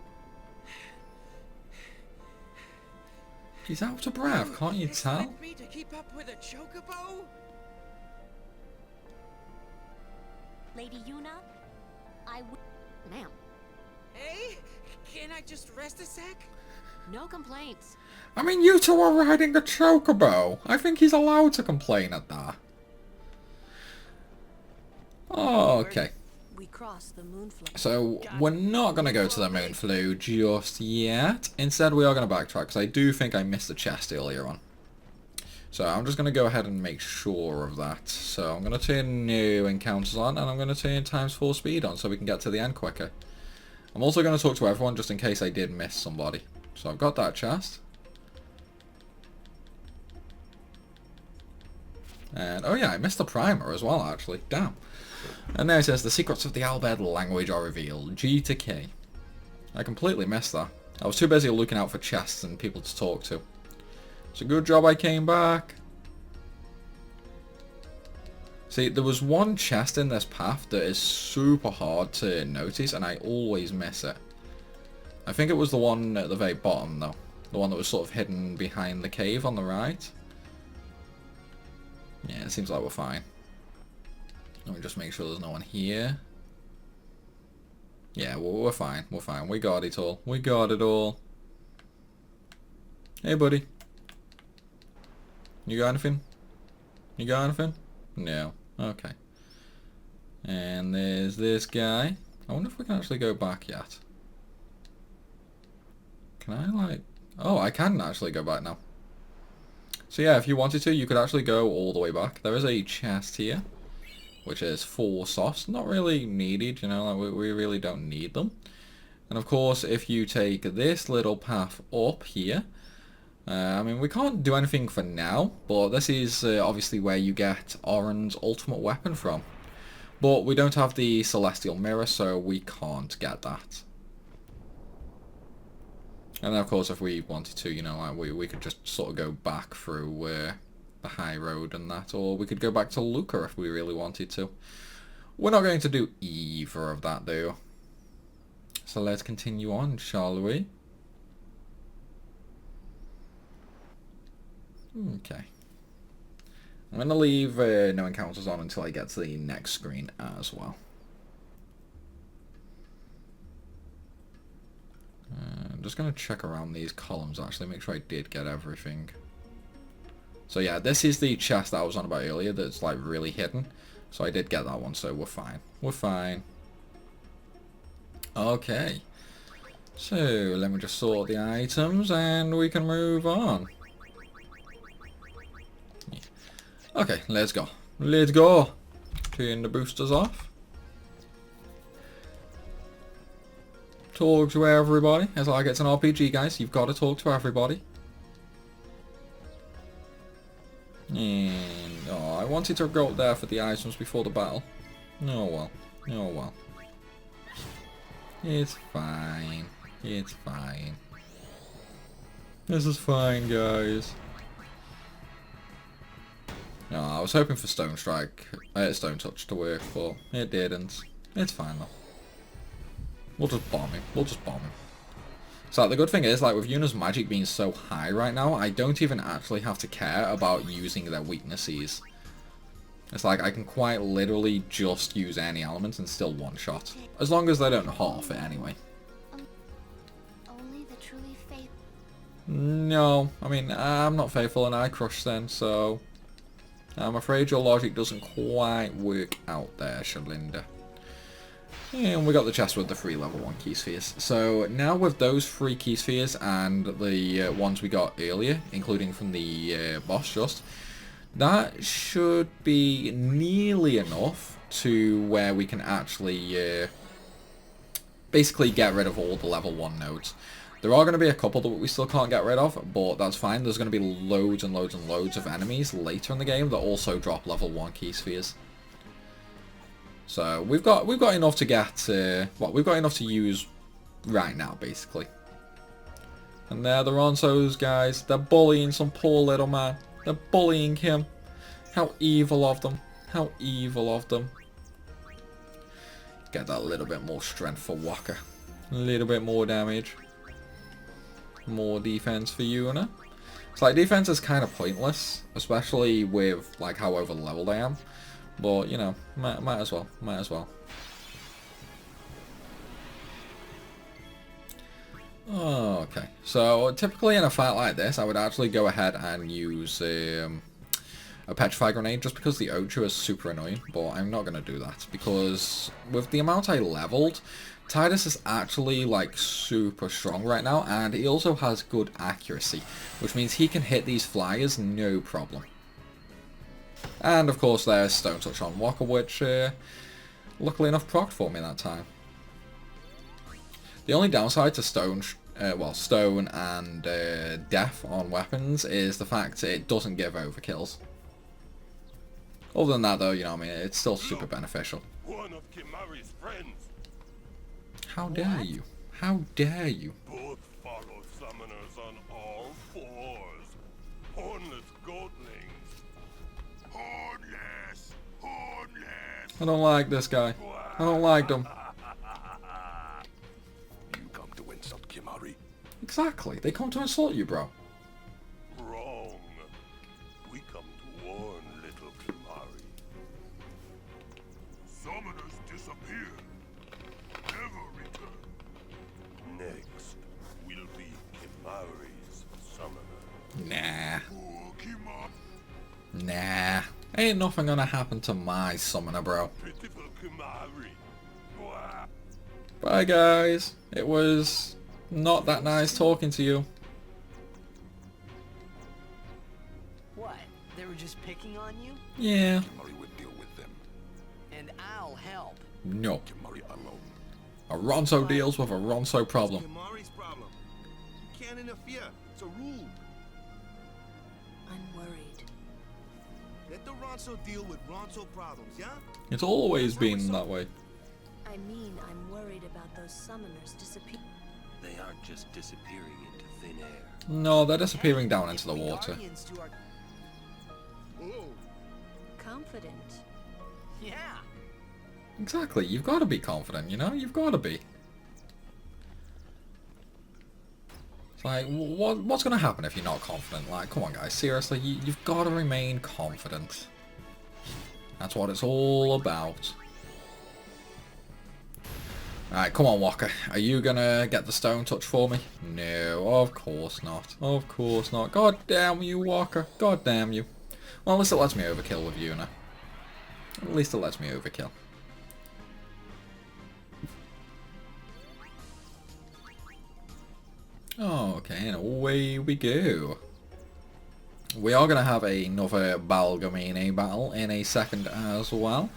He's out of breath, can't you tell? Expect me to keep up with a chocobo? Lady Yuna, Ma'am. Hey, can I just rest a sec? No complaints. I mean, you two are riding a chocobo. I think he's allowed to complain at that. Oh, okay. We crossed the moon flow. So, we're not going to go to the moon flow just yet. Instead, we are going to backtrack, because I do think I missed the chest earlier on. So, I'm just going to go ahead and make sure of that. So, I'm going to turn new encounters on, and I'm going to turn times 4 speed on, so we can get to the end quicker. I'm also going to talk to everyone, just in case I did miss somebody. So, I've got that chest. And, oh yeah, I missed the primer as well, actually. Damn. And there it says, the secrets of the Albed language are revealed. G to K. I completely missed that. I was too busy looking out for chests and people to talk to. It's a good job I came back. See, there was one chest in this path that is super hard to notice, and I always miss it. I think it was the one at the very bottom, though. The one that was sort of hidden behind the cave on the right. Yeah, it seems like we're fine. Let me just make sure there's no one here. Yeah, we're fine. We're fine. We got it all. We got it all. Hey, buddy. You got anything? You got anything? No. Okay. And there's this guy. I wonder if we can actually go back yet. Can I, like... Oh, I can actually go back now. So yeah, if you wanted to, you could actually go all the way back. There is a chest here, which is 4 softs. Not really needed, you know, like we really don't need them. And of course, if you take this little path up here, I mean, we can't do anything for now, but this is obviously where you get Orin's ultimate weapon from. But we don't have the Celestial Mirror, so we can't get that. And then of course, if we wanted to, you know, like we could just sort of go back through the high road and that, or we could go back to Luca if we really wanted to. We're not going to do either of that, though. So let's continue on, shall we? Okay. I'm going to leave no encounters on until I get to the next screen as well. I'm just going to check around these columns, actually, make sure I did get everything. So yeah, this is the chest that I was on about earlier that's like really hidden. So I did get that one, so we're fine. We're fine. Okay. So let me just sort the items and we can move on. Yeah. Okay, let's go. Let's go. Turn the boosters off. Talk to everybody. It's like it's an RPG, guys. You've got to talk to everybody. And, oh, I wanted to go up there for the items before the battle. Oh well. Oh well. It's fine. It's fine. This is fine, guys. No, I was hoping for Stone Touch to work, but it didn't. It's fine though. We'll just bomb him. We'll just bomb him. So the good thing is, like with Yuna's magic being so high right now, I don't even actually have to care about using their weaknesses. It's like I can quite literally just use any element and still one-shot. As long as they don't half it anyway. Only the truly faithful. No, I mean, I'm not faithful and I crush then, so... I'm afraid your logic doesn't quite work out there, Shalinda. And we got the chest with the 3 level 1 key spheres. So now with those 3 key spheres and the ones we got earlier, including from the boss just, that should be nearly enough to where we can actually basically get rid of all the level 1 nodes. There are going to be a couple that we still can't get rid of, but that's fine. There's going to be loads and loads and loads of enemies later in the game that also drop level 1 key spheres. So we've got enough to get, we've got enough to use right now, basically. And there the Ronsos, guys. They're bullying some poor little man. They're bullying him. How evil of them. How evil of them. Get that little bit more strength for Waka. A little bit more damage. More defense for Yuna. It's like defense is kind of pointless, especially with like how over leveled I am. But, you know, might as well. Might as well. Okay. So, typically in a fight like this, I would actually go ahead and use a Petrify Grenade just because the Ocho is super annoying. But I'm not going to do that because with the amount I leveled, Tidus is actually like super strong right now. And he also has good accuracy, which means he can hit these flyers no problem. And of course there's Stone Touch on Waka, which luckily enough procced for me that time. The only downside to Stone and Death on weapons is the fact it doesn't give overkills. Other than that though, you know what I mean, it's still super beneficial. One of Kimari's friends. How dare you? How dare you? Both follow summoners on all 4s. Hornless goatlings. Hornless! Hornless! I don't like this guy. I don't like him. You come to insult Kimari? Exactly. They come to insult you, bro. Wrong. We come to warn little Nah, ain't nothing gonna happen to my summoner, bro. Pitiful Kumari. Wah. Bye, guys. It was not that nice talking to you. What? They were just picking on you? Yeah. Kimari would deal with them. And I'll help. No. Kimari alone. A Ronso deals with a Ronso problem. Kimari's problem. You can't interfere. It's a rule. I'm worried. Let the Ronso deal with Ronso problems, yeah? It's always been that way. I mean, I'm worried about those summoners disappearing. They aren't just disappearing into thin air. No, they're disappearing down into the water. Confident. Yeah. Exactly, you've got to be confident, you know? You've got to be. It's like, what's going to happen if you're not confident? Like, come on guys, seriously, you've got to remain confident. That's what it's all about. Alright, come on Walker. Are you going to get the stone touch for me? No, of course not. Of course not. God damn you, Walker. God damn you. Well, at least it lets me overkill with Yuna. At least it lets me overkill. Oh, okay, and away we go. We are going to have another Balgamine battle in a second as well.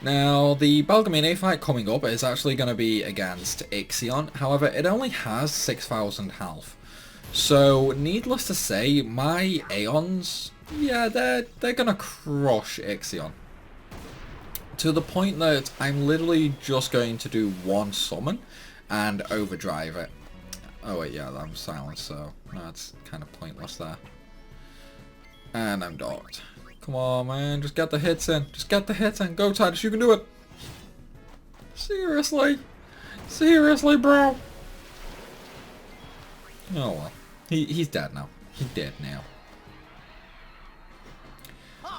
Now, the Balgamine fight coming up is actually going to be against Ixion. However, it only has 6,000 health. So, needless to say, my Aeons, yeah, they're going to crush Ixion. To the point that I'm literally just going to do one summon and overdrive it. Oh wait, yeah, I'm silenced, so that's kind of pointless there. And I'm docked. Come on, man, just get the hits in. Just get the hits in. Go, Titus, you can do it. Seriously? Seriously, bro? Oh well. He's dead now. He's dead now.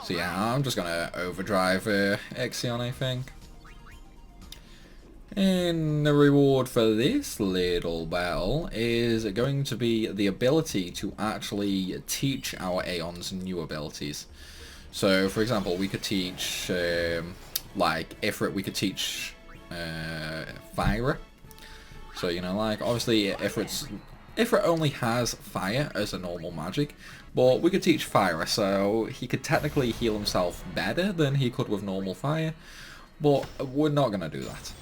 So yeah, I'm just gonna overdrive Ixion, I think. And the reward for this little battle is going to be the ability to actually teach our Aeons new abilities. So, for example, we could teach, like, Ifrit, we could teach Fire. So, you know, like, obviously, Ifrit only has Fire as a normal magic, but we could teach Fire, so he could technically heal himself better than he could with normal Fire, but we're not going to do that.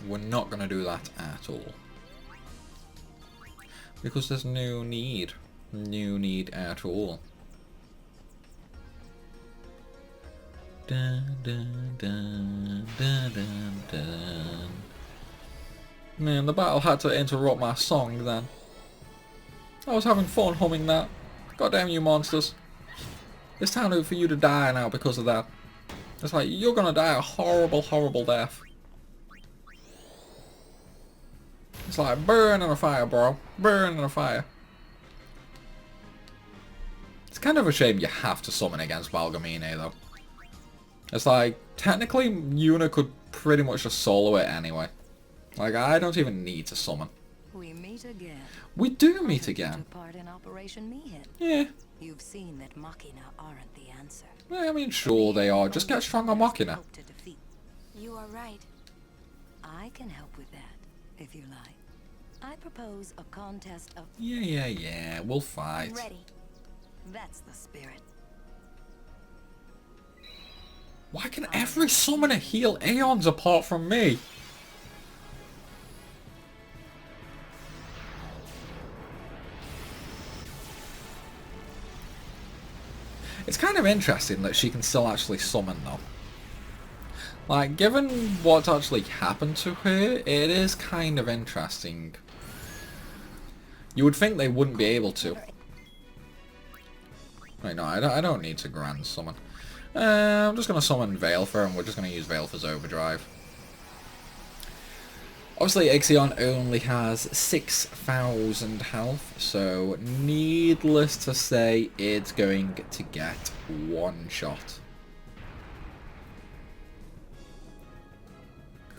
We're not going to do that at all. Because there's no need. No need at all. Dun, dun, dun, dun, dun, dun. Man, the battle had to interrupt my song then. I was having fun humming that. Goddamn you monsters. It's time for you to die now because of that. It's like, you're gonna die a horrible, horrible death. It's like, burn in a fire, bro. Burn in a fire. It's kind of a shame you have to summon against Balgamine, though. It's like, technically, Yuna could pretty much just solo it anyway. Like, I don't even need to summon. We meet again. We do meet again. Took part in Operation Meehan. Yeah. You've seen that Machina aren't the answer. Yeah, I mean, sure they are. Just get stronger Machina. You are right. I can help with that, if you like. I propose a contest of... Yeah, we'll fight. Ready. That's the spirit. Why can every summoner heal Aeons apart from me? It's kind of interesting that she can still actually summon though. Like, given what's actually happened to her, it is kind of interesting. You would think they wouldn't be able to. Wait, no, I don't need to grand summon. I'm just going to summon Veil for her, and we're just going to use Veil for Overdrive. Obviously, Ixion only has 6,000 health, so needless to say, it's going to get one shot.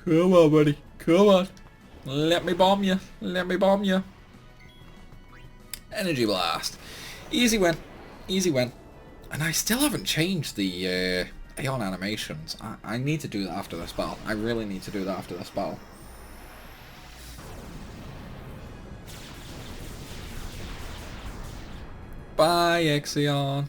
Come on, buddy. Come on. Let me bomb you. Let me bomb you. Energy Blast. Easy win. Easy win. And I still haven't changed the Aeon animations. I need to do that after this battle. I really need to do that after this battle. Bye, Ixion.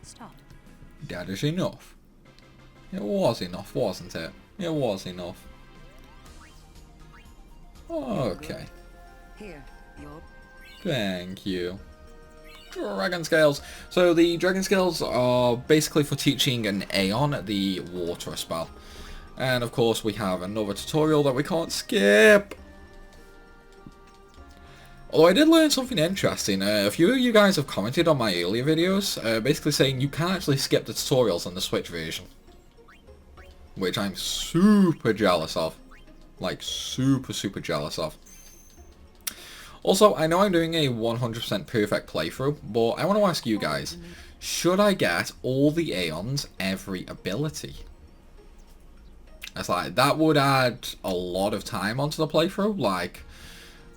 Stop. That is enough. It was enough, wasn't it? It was enough. Okay. Here, Thank you. Dragon Scales. So the Dragon Scales are basically for teaching an Aeon the water spell. And of course we have another tutorial that we can't skip. Although I did learn something interesting. A few of you guys have commented on my earlier videos, basically saying you can actually skip the tutorials on the Switch version. Which I'm super jealous of. Like, super jealous of. Also, I know I'm doing a 100% perfect playthrough, but I want to ask you guys, should I get all the Aeons every ability? It's like, that would add a lot of time onto the playthrough, like,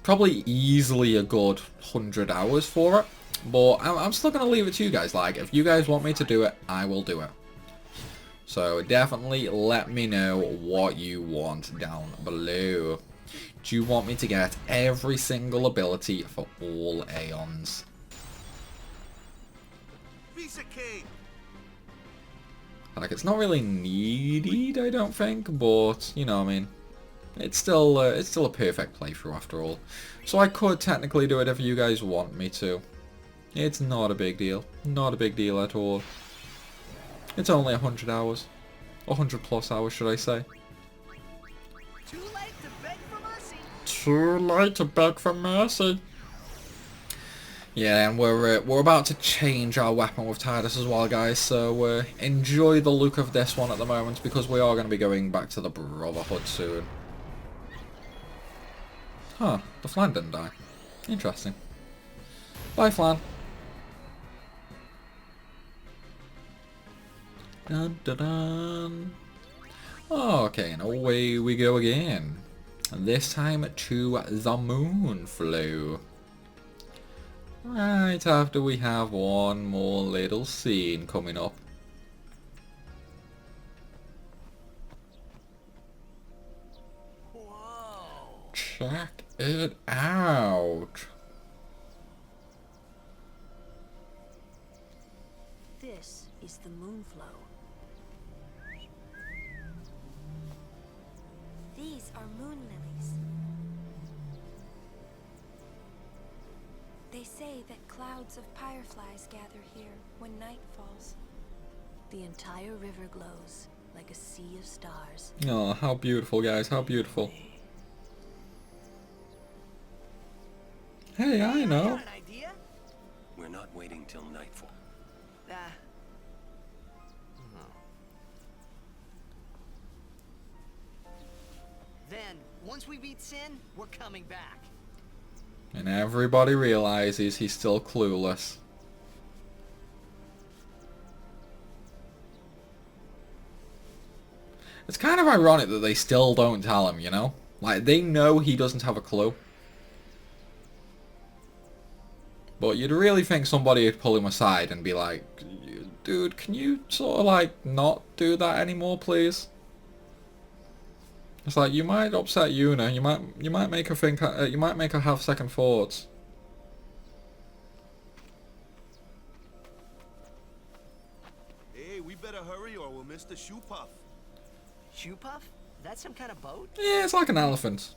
probably easily a good 100 hours for it. But I'm still going to leave it to you guys, like, if you guys want me to do it, I will do it. So definitely let me know what you want down below. Do you want me to get every single ability for all Aeons? Like, it's not really needed, I don't think, but you know what I mean. It's still a perfect playthrough after all. So I could technically do it if you guys want me to. It's not a big deal. Not a big deal at all. It's only 100 hours. 100 plus hours, should I say. Too late to beg for mercy. Too late to beg for mercy. Yeah, and we're about to change our weapon with Tidus as well, guys. So enjoy the look of this one at the moment, because we are going to be going back to the Brotherhood soon. Huh, the Flan didn't die. Interesting. Bye, Flan. Dun, dun, dun. Okay, and away we go again. And this time to the moon flow. Right after we have one more little scene coming up. Whoa. Check it out. This is the moonflow. These are moon lilies. They say that clouds of fireflies gather here when night falls. The entire river glows like a sea of stars. Oh, how beautiful, guys, how beautiful. Hey, I know. Got an idea? We're not waiting till nightfall. Then, once we beat Sin, we're coming back. And everybody realizes he's still clueless. It's kind of ironic that they still don't tell him, you know? Like, they know he doesn't have a clue. But you'd really think somebody would pull him aside and be like, dude, can you sort of like not do that anymore, please? It's like, you might upset Yuna. You might make her think. You might make her have second thoughts. Hey, we better hurry or we'll miss the shoe puff. Shoe puff? That's some kind of boat? Yeah, it's like an elephant.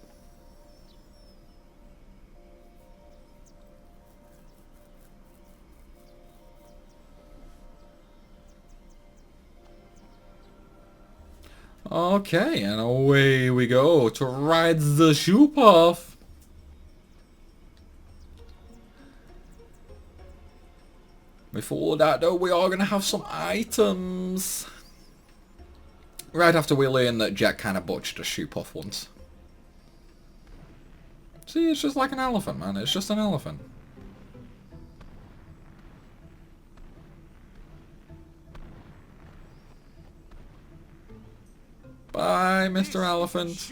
Okay, and away we go to ride the shoe puff. Before that though, we are going to have some items. Right after we learn that Jet kind of butchered a shoe puff once. See, it's just like an elephant, man. It's just an elephant. Bye, Mr. Elephant.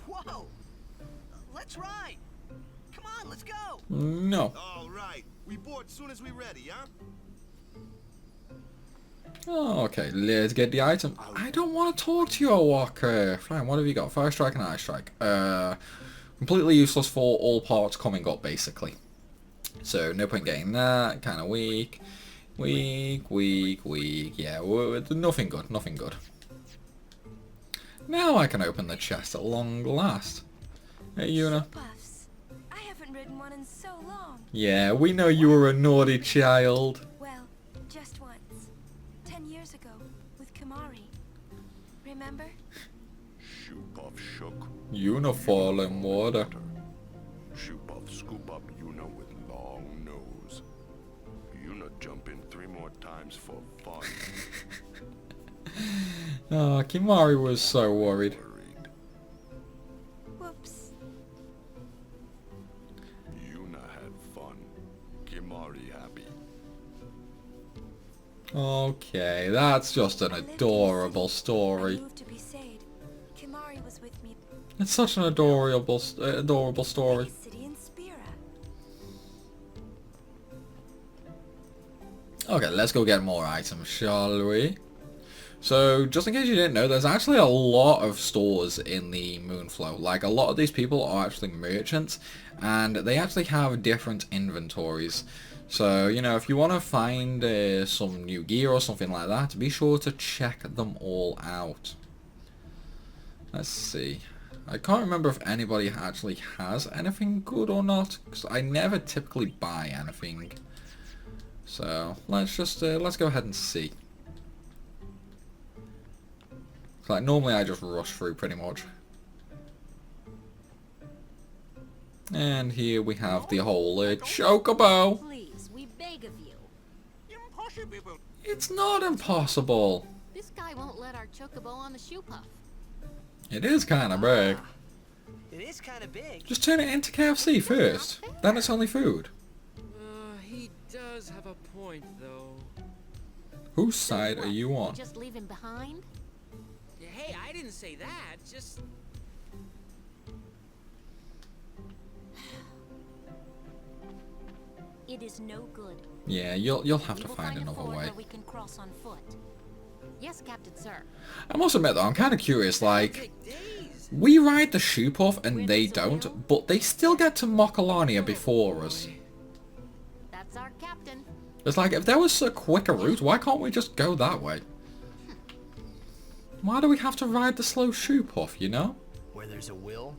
Whoa! Let's ride. Come on, let's go. No. All right. We board soon as we're ready, huh? Oh, okay, let's get the item. I don't want to talk to you, Walker. Fine, what have you got? Fire Strike and Ice Strike. Completely useless for all parts coming up, basically. So, no point getting that. Kind of weak. Weak. Yeah, nothing good, nothing good. Now I can open the chest at long last. Hey, Yuna. I haven't ridden one in so long. Yeah, we know you were a naughty child. Well, just once. 10 years ago, with Kimari. Remember? Shoop-off shook. Yuna fall in water. Shoop-off scoop up Yuna with long nose. Yuna jump in 3 more times for fun. Oh, Kimari was so worried. Whoops. Yuna had fun. Kimari happy. Okay, that's just an adorable story. Kimari was with me. It's such an adorable story. Okay, let's go get more items, shall we? So, just in case you didn't know, there's actually a lot of stores in the Moonflow. Like, a lot of these people are actually merchants, and they actually have different inventories. So, you know, if you want to find some new gear or something like that, be sure to check them all out. Let's see. I can't remember if anybody actually has anything good or not, because I never typically buy anything. So, let's just, let's go ahead and see. Like, normally I just rush through pretty much. And here we have the whole chocobo. Please, we beg of you. Impossible. It's not impossible. This guy won't let our chocobo on the shoe puff. It is kind of big. It is kind of big. Just turn it into KFC first. Then it's only food. He does have a point, though. Whose side are you on? Just leave him behind? Hey, I didn't say that. Just... It is no good. Yeah, you'll have to find another way. We can cross on foot. Yes, Captain Sir. I must admit though, I'm kind of curious, like, we ride the shoe puff and they don't, but they still get to Mokalania before us. That's our captain. It's like, if there was a quicker route, why can't we just go that way? Why do we have to ride the slow shoe puff, you know? Where there's a will,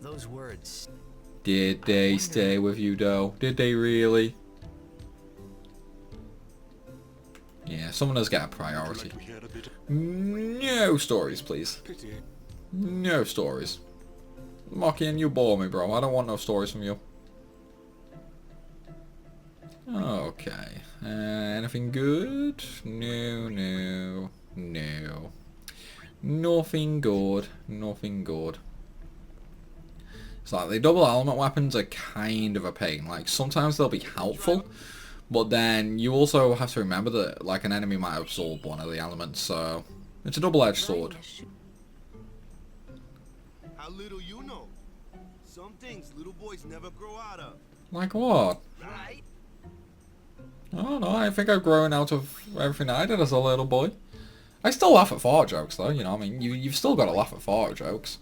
those words. Did they stay with you though? Did they really? Yeah, someone does get a priority. No stories, please. No stories. Mocking, you bore me, bro. I don't want no stories from you. Okay. Anything good? No. Nothing good. Nothing good. It's like the double element weapons are kind of a pain. Like, sometimes they'll be helpful, but then you also have to remember that, like, an enemy might absorb one of the elements, so it's a double-edged sword. How little you know. Some things little boys never grow out of. Like what? Right? I don't know, I think I've grown out of everything I did as a little boy. I still laugh at fart jokes though, you know, I mean, you've still got to laugh at fart jokes.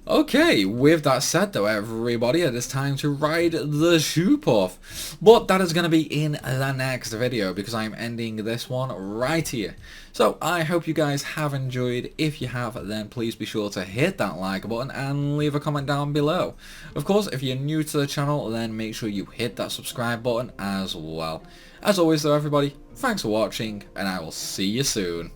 Okay, with that said though, everybody, it is time to ride the shoe puff. But that is going to be in the next video because I'm ending this one right here. So I hope you guys have enjoyed. If you have, then please be sure to hit that like button and leave a comment down below. Of course, if you're new to the channel, then make sure you hit that subscribe button as well. As always though, everybody, thanks for watching and I will see you soon.